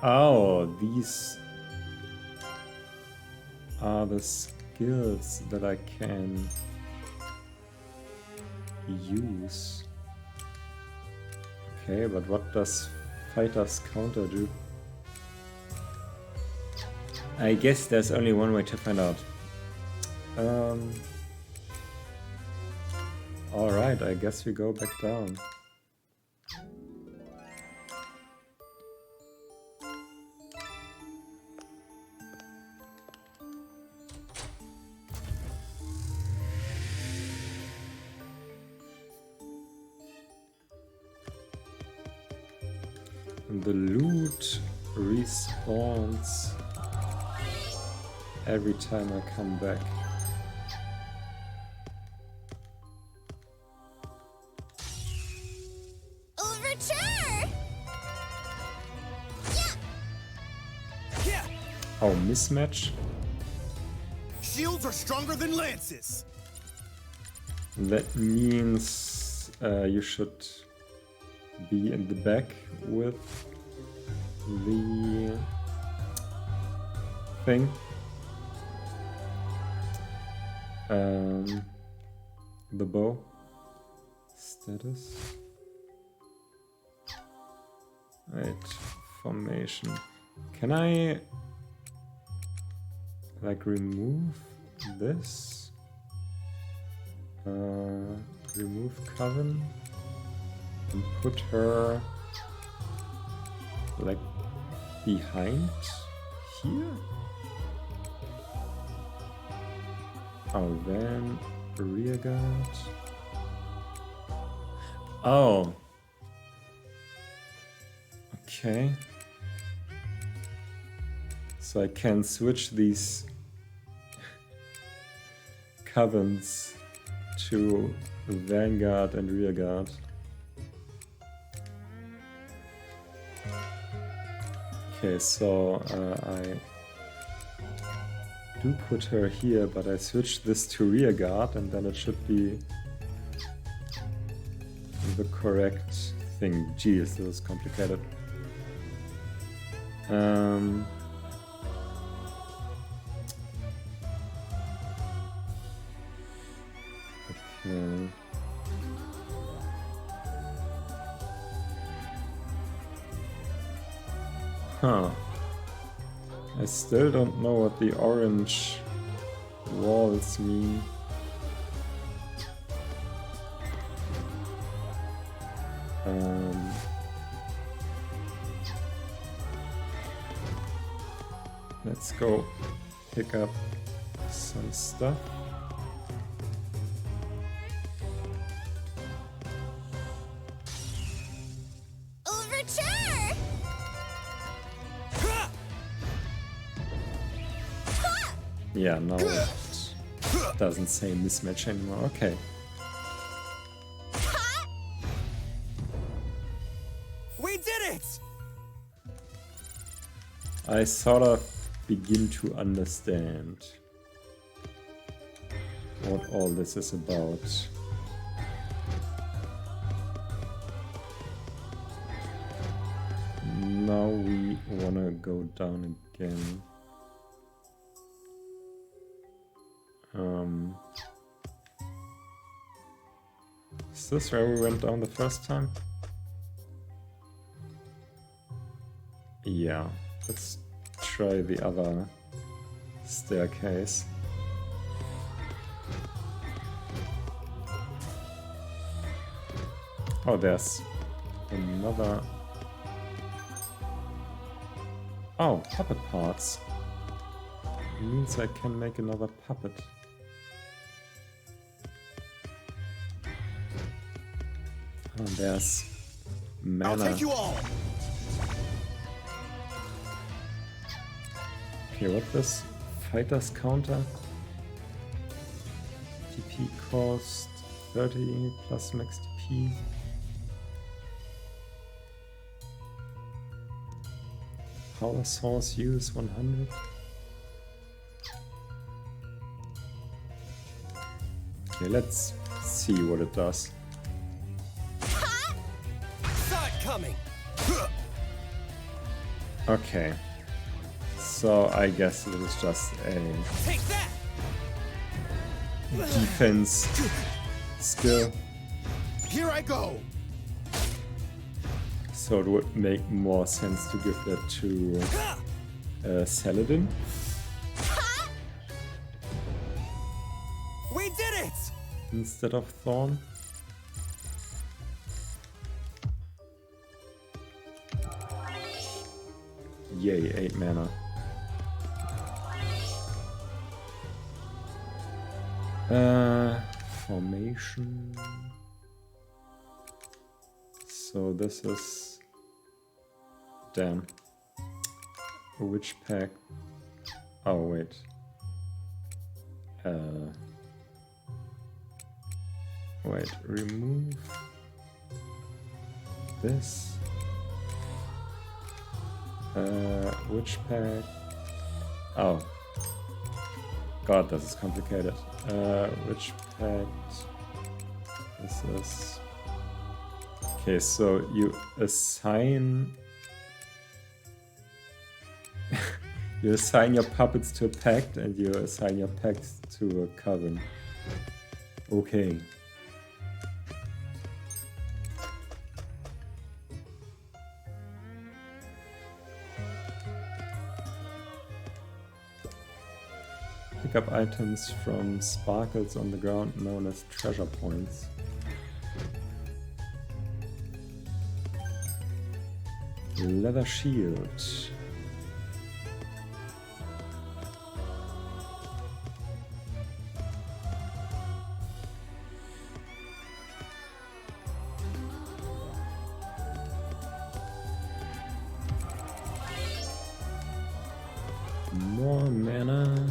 Oh, these are the skills that I can use. Okay, but what does Fighter's Counter do? I guess there's only one way to find out. Alright, I guess we go back down. And the loot respawns every time I come back. Overture! Yeah! Oh, mismatch? Shields are stronger than lances. That means you should be in the back with the thing. The bow. Status. Right, formation. Can I like remove this? Remove Coven and put her like behind here? Oh, then rear guard. Oh. Okay. So I can switch these covens to vanguard and rear guard. Okay, so I do put her here, but I switch this to rear guard, and then it should be the correct thing. Geez, this is complicated. Okay. Huh. I still don't know what the orange walls mean. Let's go pick up some stuff. Overture! Yeah, now it doesn't say mismatch anymore. Okay. We did it! I sort of begin to understand what all this is about. Now we wanna go down again. Is this where we went down the first time? Yeah, let's try the other staircase. Oh, there's another... Oh, puppet parts. It means I can make another puppet. Oh, there's mana. I'll take you all. Okay, what this? Fighters counter. TP cost 30 plus max TP. Power source use 100. Okay, let's see what it does. Saw it coming. Okay. So I guess this is just a Take that. defense skill. Here I go. So it would make more sense to give that to Saladin. We did it. Instead of Thorn. Yay, 8 mana. Formation. So this is... Damn. Which pack? Oh, wait. Wait, remove this. Which pack? Oh. God, this is complicated. Which pack? This is... Okay, so you assign... you assign your puppets to a pact and you assign your pacts to a coven. Okay. Pick up items from sparkles on the ground known as treasure points. Leather shield. More mana.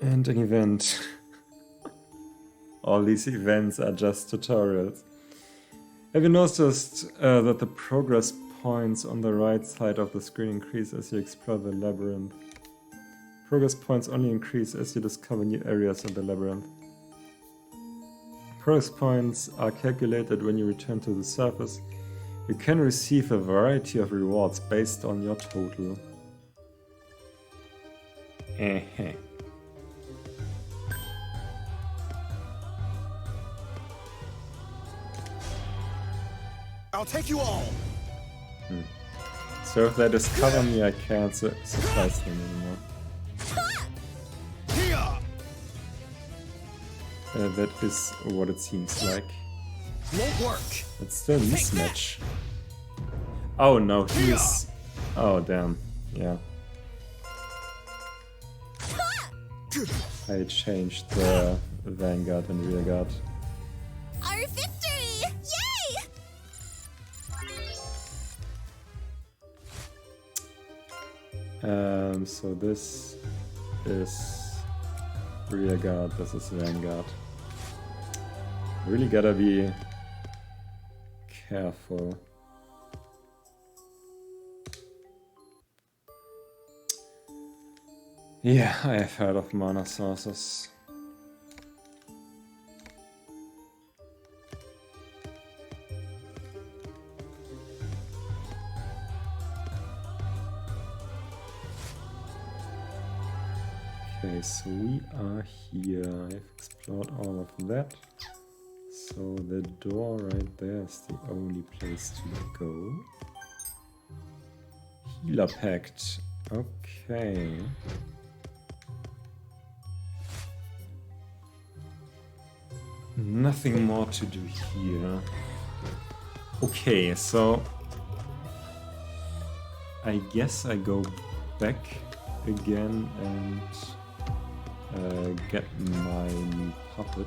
And an event. All these events are just tutorials. Have you noticed that the progress points on the right side of the screen increase as you explore the labyrinth? Progress points only increase as you discover new areas in the labyrinth. Progress points are calculated when you return to the surface. You can receive a variety of rewards based on your total. I'll take you all. So if they discover me, I can't surprise them anymore. Here. That is what it seems like. Won't work. It's still a mismatch. Oh no, he's... Oh damn, yeah. I changed the Vanguard and Rearguard. Our victory! Yay! So this is Rearguard, this is Vanguard. Really gotta be careful. Yeah, I have heard of mana sources. Okay, so we are here. I've explored all of that. So the door right there is the only place to go. Healer Pact. Okay. Nothing more to do here. Okay, so I guess I go back again and get my new puppet.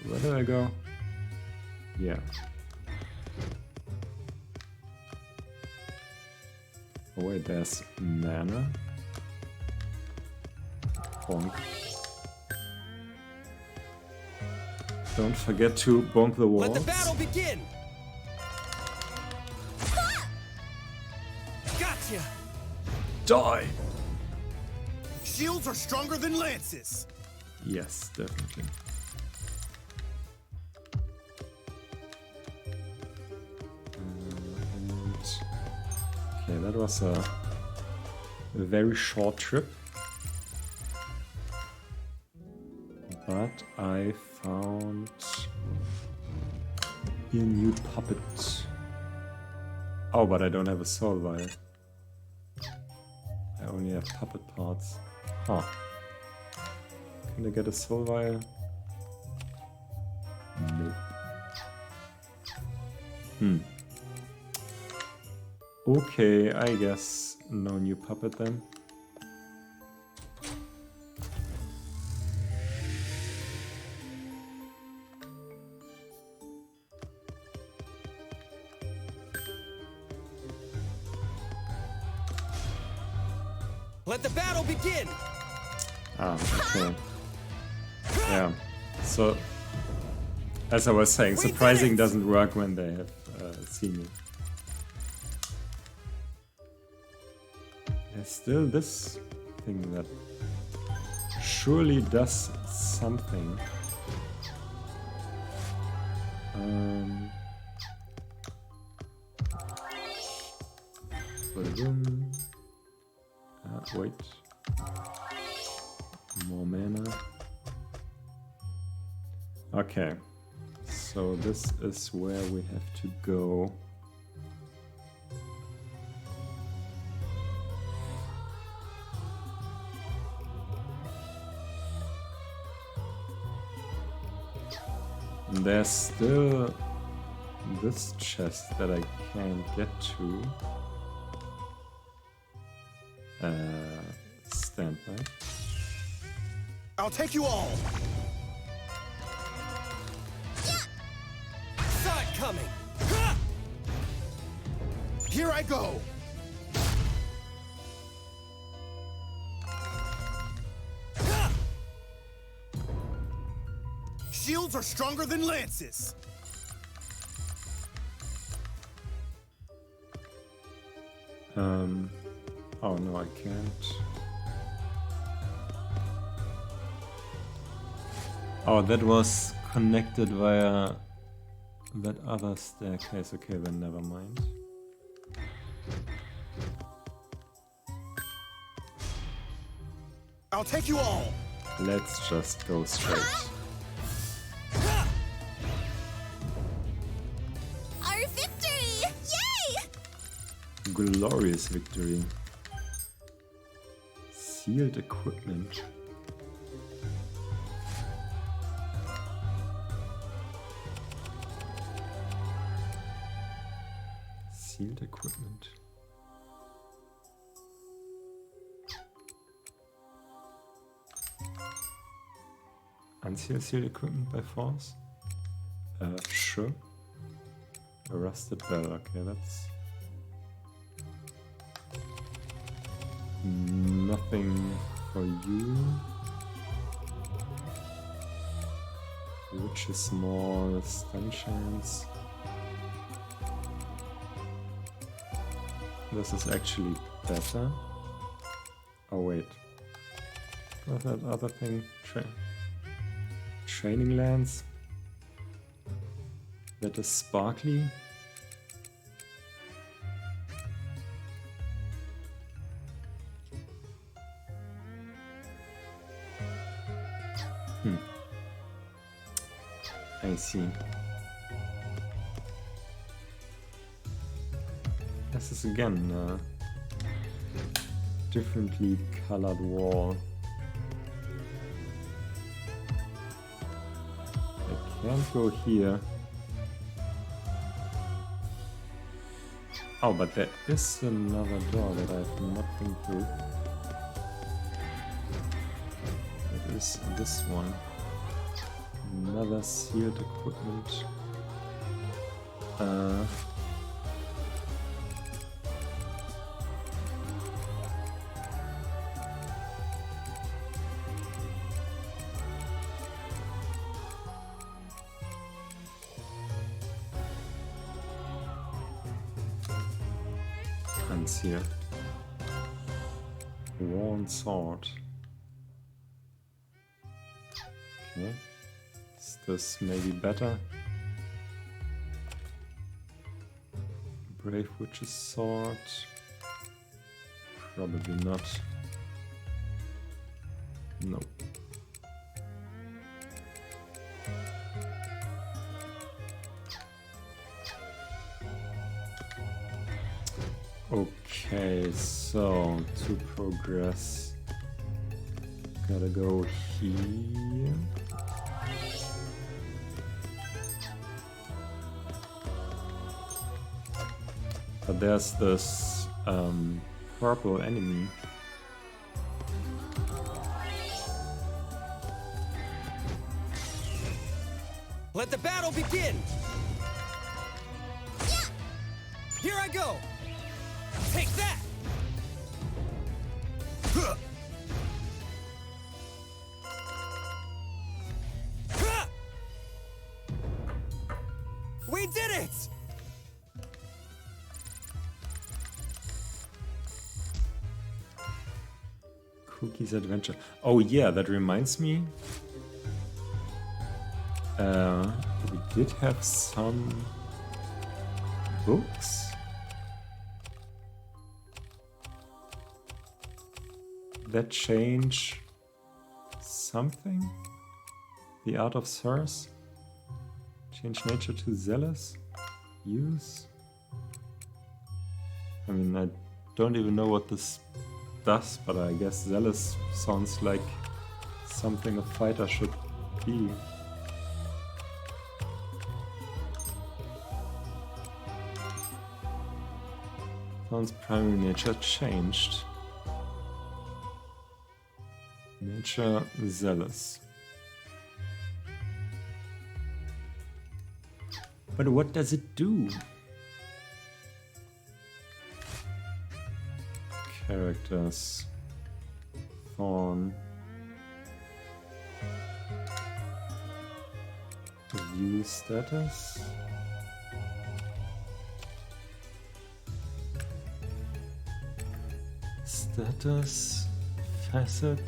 Where did I go? Yeah. Oh wait, there's mana. Bonk. Don't forget to bonk the walls. Let the battle begin! Gotcha! Die! Shields are stronger than lances! Yes, definitely. Okay, that was a very short trip. But I found a new puppet. Oh, but I don't have a soul vial. I only have puppet parts. Huh. Can I get a soul vial? Nope. Okay, I guess no new puppet then. Let the battle begin! Ah, okay. Yeah. So, as I was saying, surprising doesn't work when they have seen you. There's still this thing that surely does something. Wait. More mana. Okay. So this is where we have to go. And there's still this chest that I can't get to. Stand by. I'll take you all! Saw it coming! Ha! Here I go! Ha! Shields are stronger than lances! Oh no, I can't. Oh, that was connected via that other staircase. Okay, then never mind. I'll take you all! Let's just go straight. Our victory! Yay! Glorious victory. Sealed equipment. Sealed equipment. Unseal sealed equipment by force? Sure. A rusted bell, okay, that's nothing for you. Which is small stun chance. This is actually better. Oh wait. What's that other thing? Training lands. That is sparkly. I see. This is again a differently colored wall. I can't go here. Oh, but there is another door that I've not been through. It is this one. Another sealed equipment. Here. Worn sword. Okay. Is this maybe better? Brave Witch's sword. Probably not. No. Okay, so to progress, gotta go here. But there's this purple enemy. Let the battle begin! Yeah! Here I go! Take that! Huh. Huh. We did it! Cookie's Adventure. Oh yeah, that reminds me. We did have some books. That change something? The Art of Source? Change nature to zealous? Use? I mean, I don't even know what this does, but I guess zealous sounds like something a fighter should be. Sounds primary nature changed. Nature zealous. But what does it do? Characters. Fawn. View status. Status. Facet.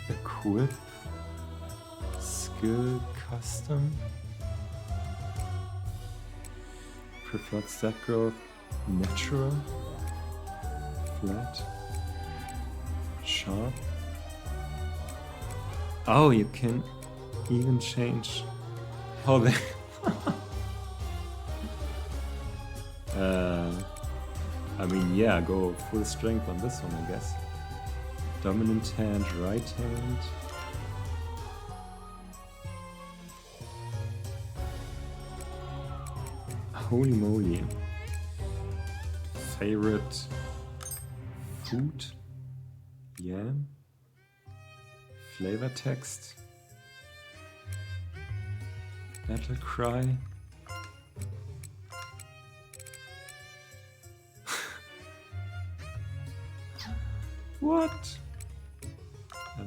Equip. Skill custom. Preferred stat growth. Natural. Flat. Sharp. Oh, you can even change how they. I mean, yeah, go full strength on this one, I guess. Dominant hand, right hand. Holy moly. Favorite food? Yam? Flavor text? Battle cry? What? No,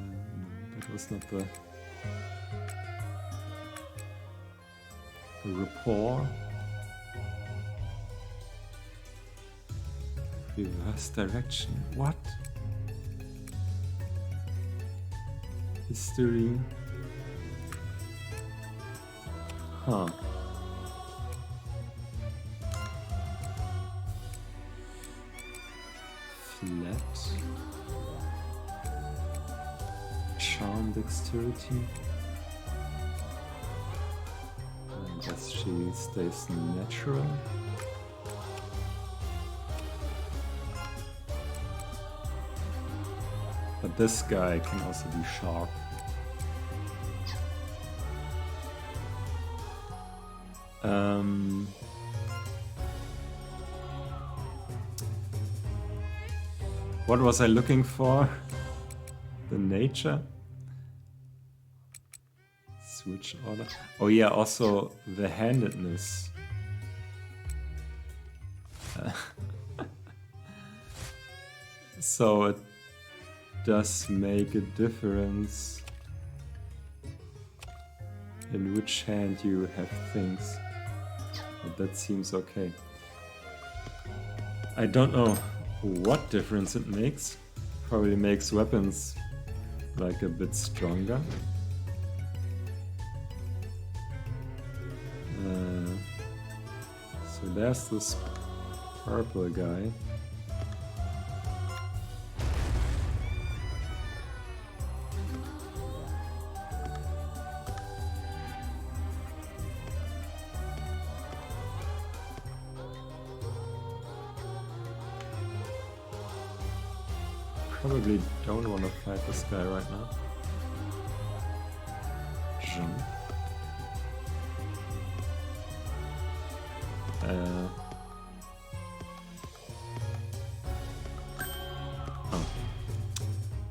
that was not the rapport. Reverse direction. What? History. Huh. Flat. Charm, dexterity. I guess she stays natural. But this guy can also be sharp. What was I looking for? The nature? Switch order. Oh yeah, also the handedness. So it does make a difference in which hand you have things. But that seems okay. I don't know what difference it makes. Probably makes weapons like a bit stronger. So there's this purple guy. Probably don't want to fight this guy right now. Jump.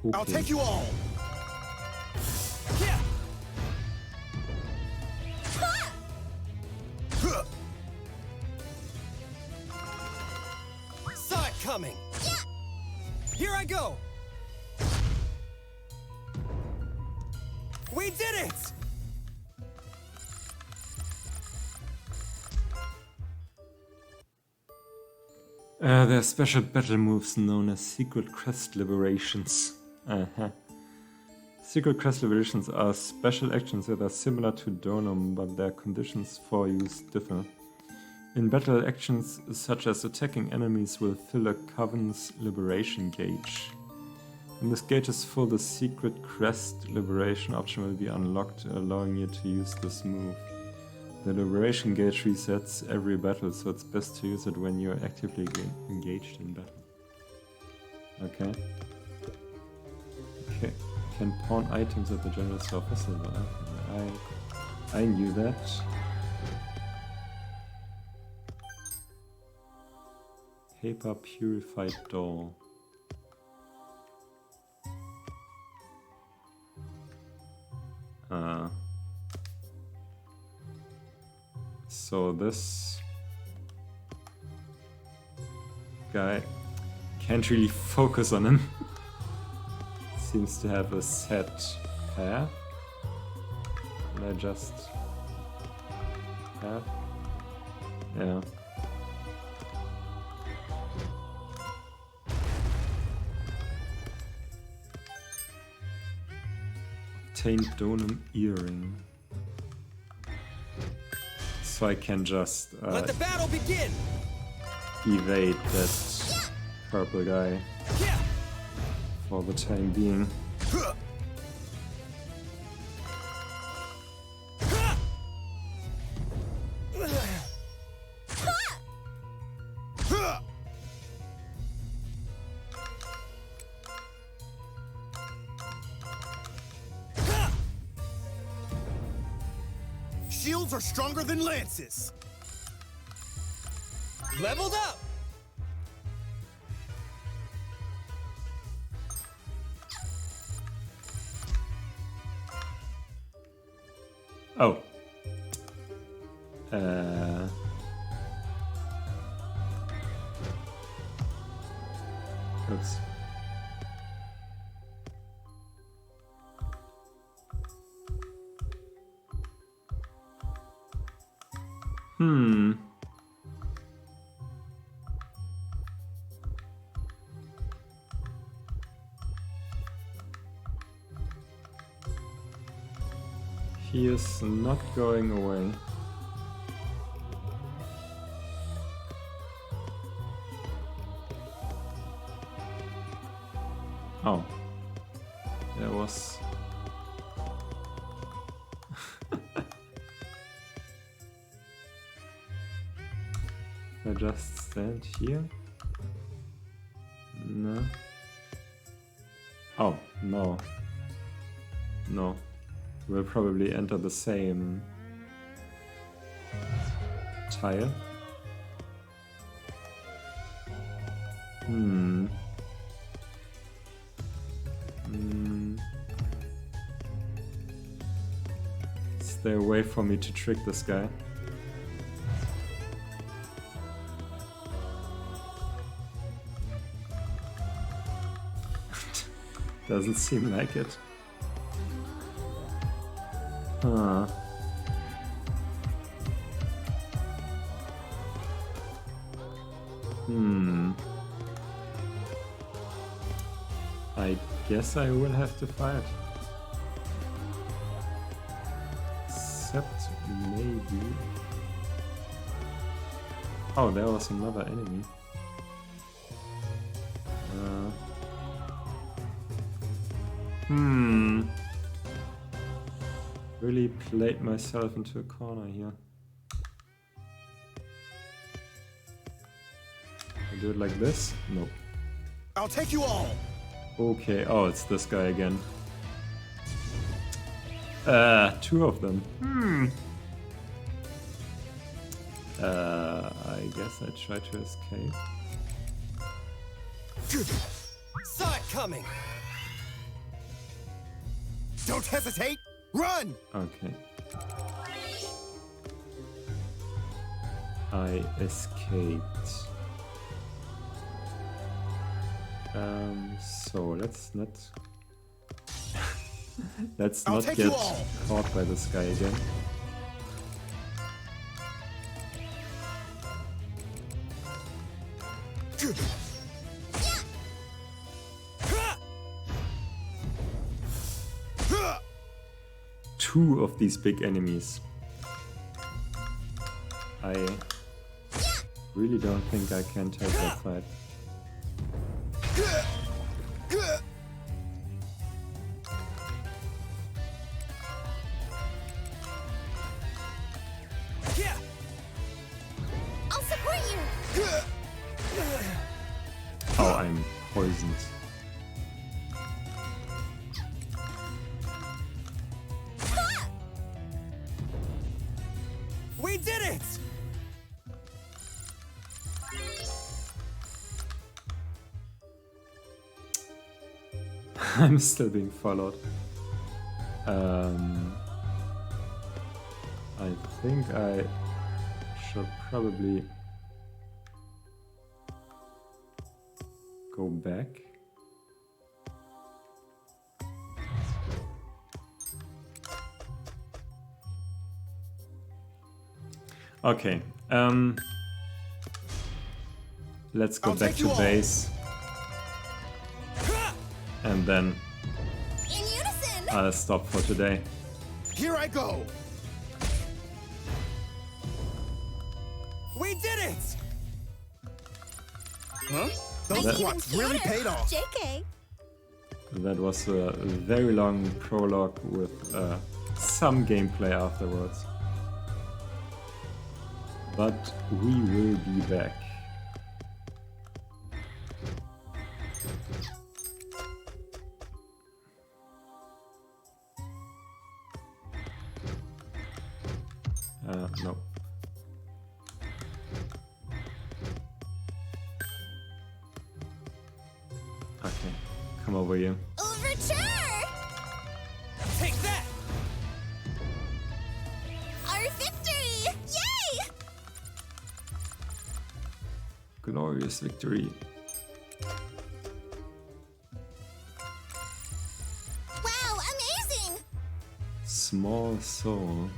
Okay. I'll take you all. Yeah. Saw it coming. Here I go. We did it. There are special battle moves known as Secret Crest Liberations. Secret Crest Liberations are special actions that are similar to Donum, but their conditions for use differ. In battle, actions such as attacking enemies will fill a Coven's Liberation gauge. When this gauge is full, the Secret Crest Liberation option will be unlocked, allowing you to use this move. The Liberation gauge resets every battle, so it's best to use it when you're actively engaged in battle. Okay. Okay. Can pawn items at the general store festival. I knew that. Paper purified doll. So this guy can't really focus on him. Seems to have a set path. And I just have. Yeah. Obtained Donum earring. So I can just Let the battle begin. evade that purple guy Yeah. for the time being. Shields are stronger than lances. Leveled up. Oh. Oops. he is not going away. Oh, there was... I just stand here? No. Oh, no. No. We'll probably enter the same tile. Is there a way for me to trick this guy? Doesn't seem like it. Huh. I guess I will have to fight. Except maybe... Oh, there was another enemy. Really played myself into a corner here. I do it like this? Nope. I'll take you all. Okay, oh, it's this guy again. Two of them. I guess I try to escape. Saw it coming. Don't hesitate. Run! Okay. I escaped. So let's not let's I'll not take get you all. caught by this guy again. Two of these big enemies. I really don't think I can take that fight. I'll support you. Oh, I'm poisoned. We did it! I'm still being followed. I think I should probably go back. Okay, let's go I'll back take to you all. base. And then In unison. I'll stop for today. Here I go. We did it! Huh? Those That- squats really paid off. JK. That was a very long prologue with some gameplay afterwards. But we will be back. No. Okay, come over here. Overture! Take that! Our victory! Yay! Glorious victory. Wow, amazing! Small soul.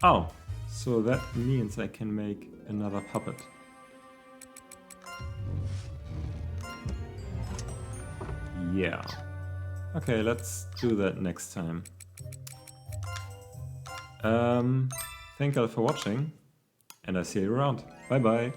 Oh, so that means I can make another puppet. Yeah. Okay, let's do that next time. Thank you all for watching, and I see you around. Bye bye.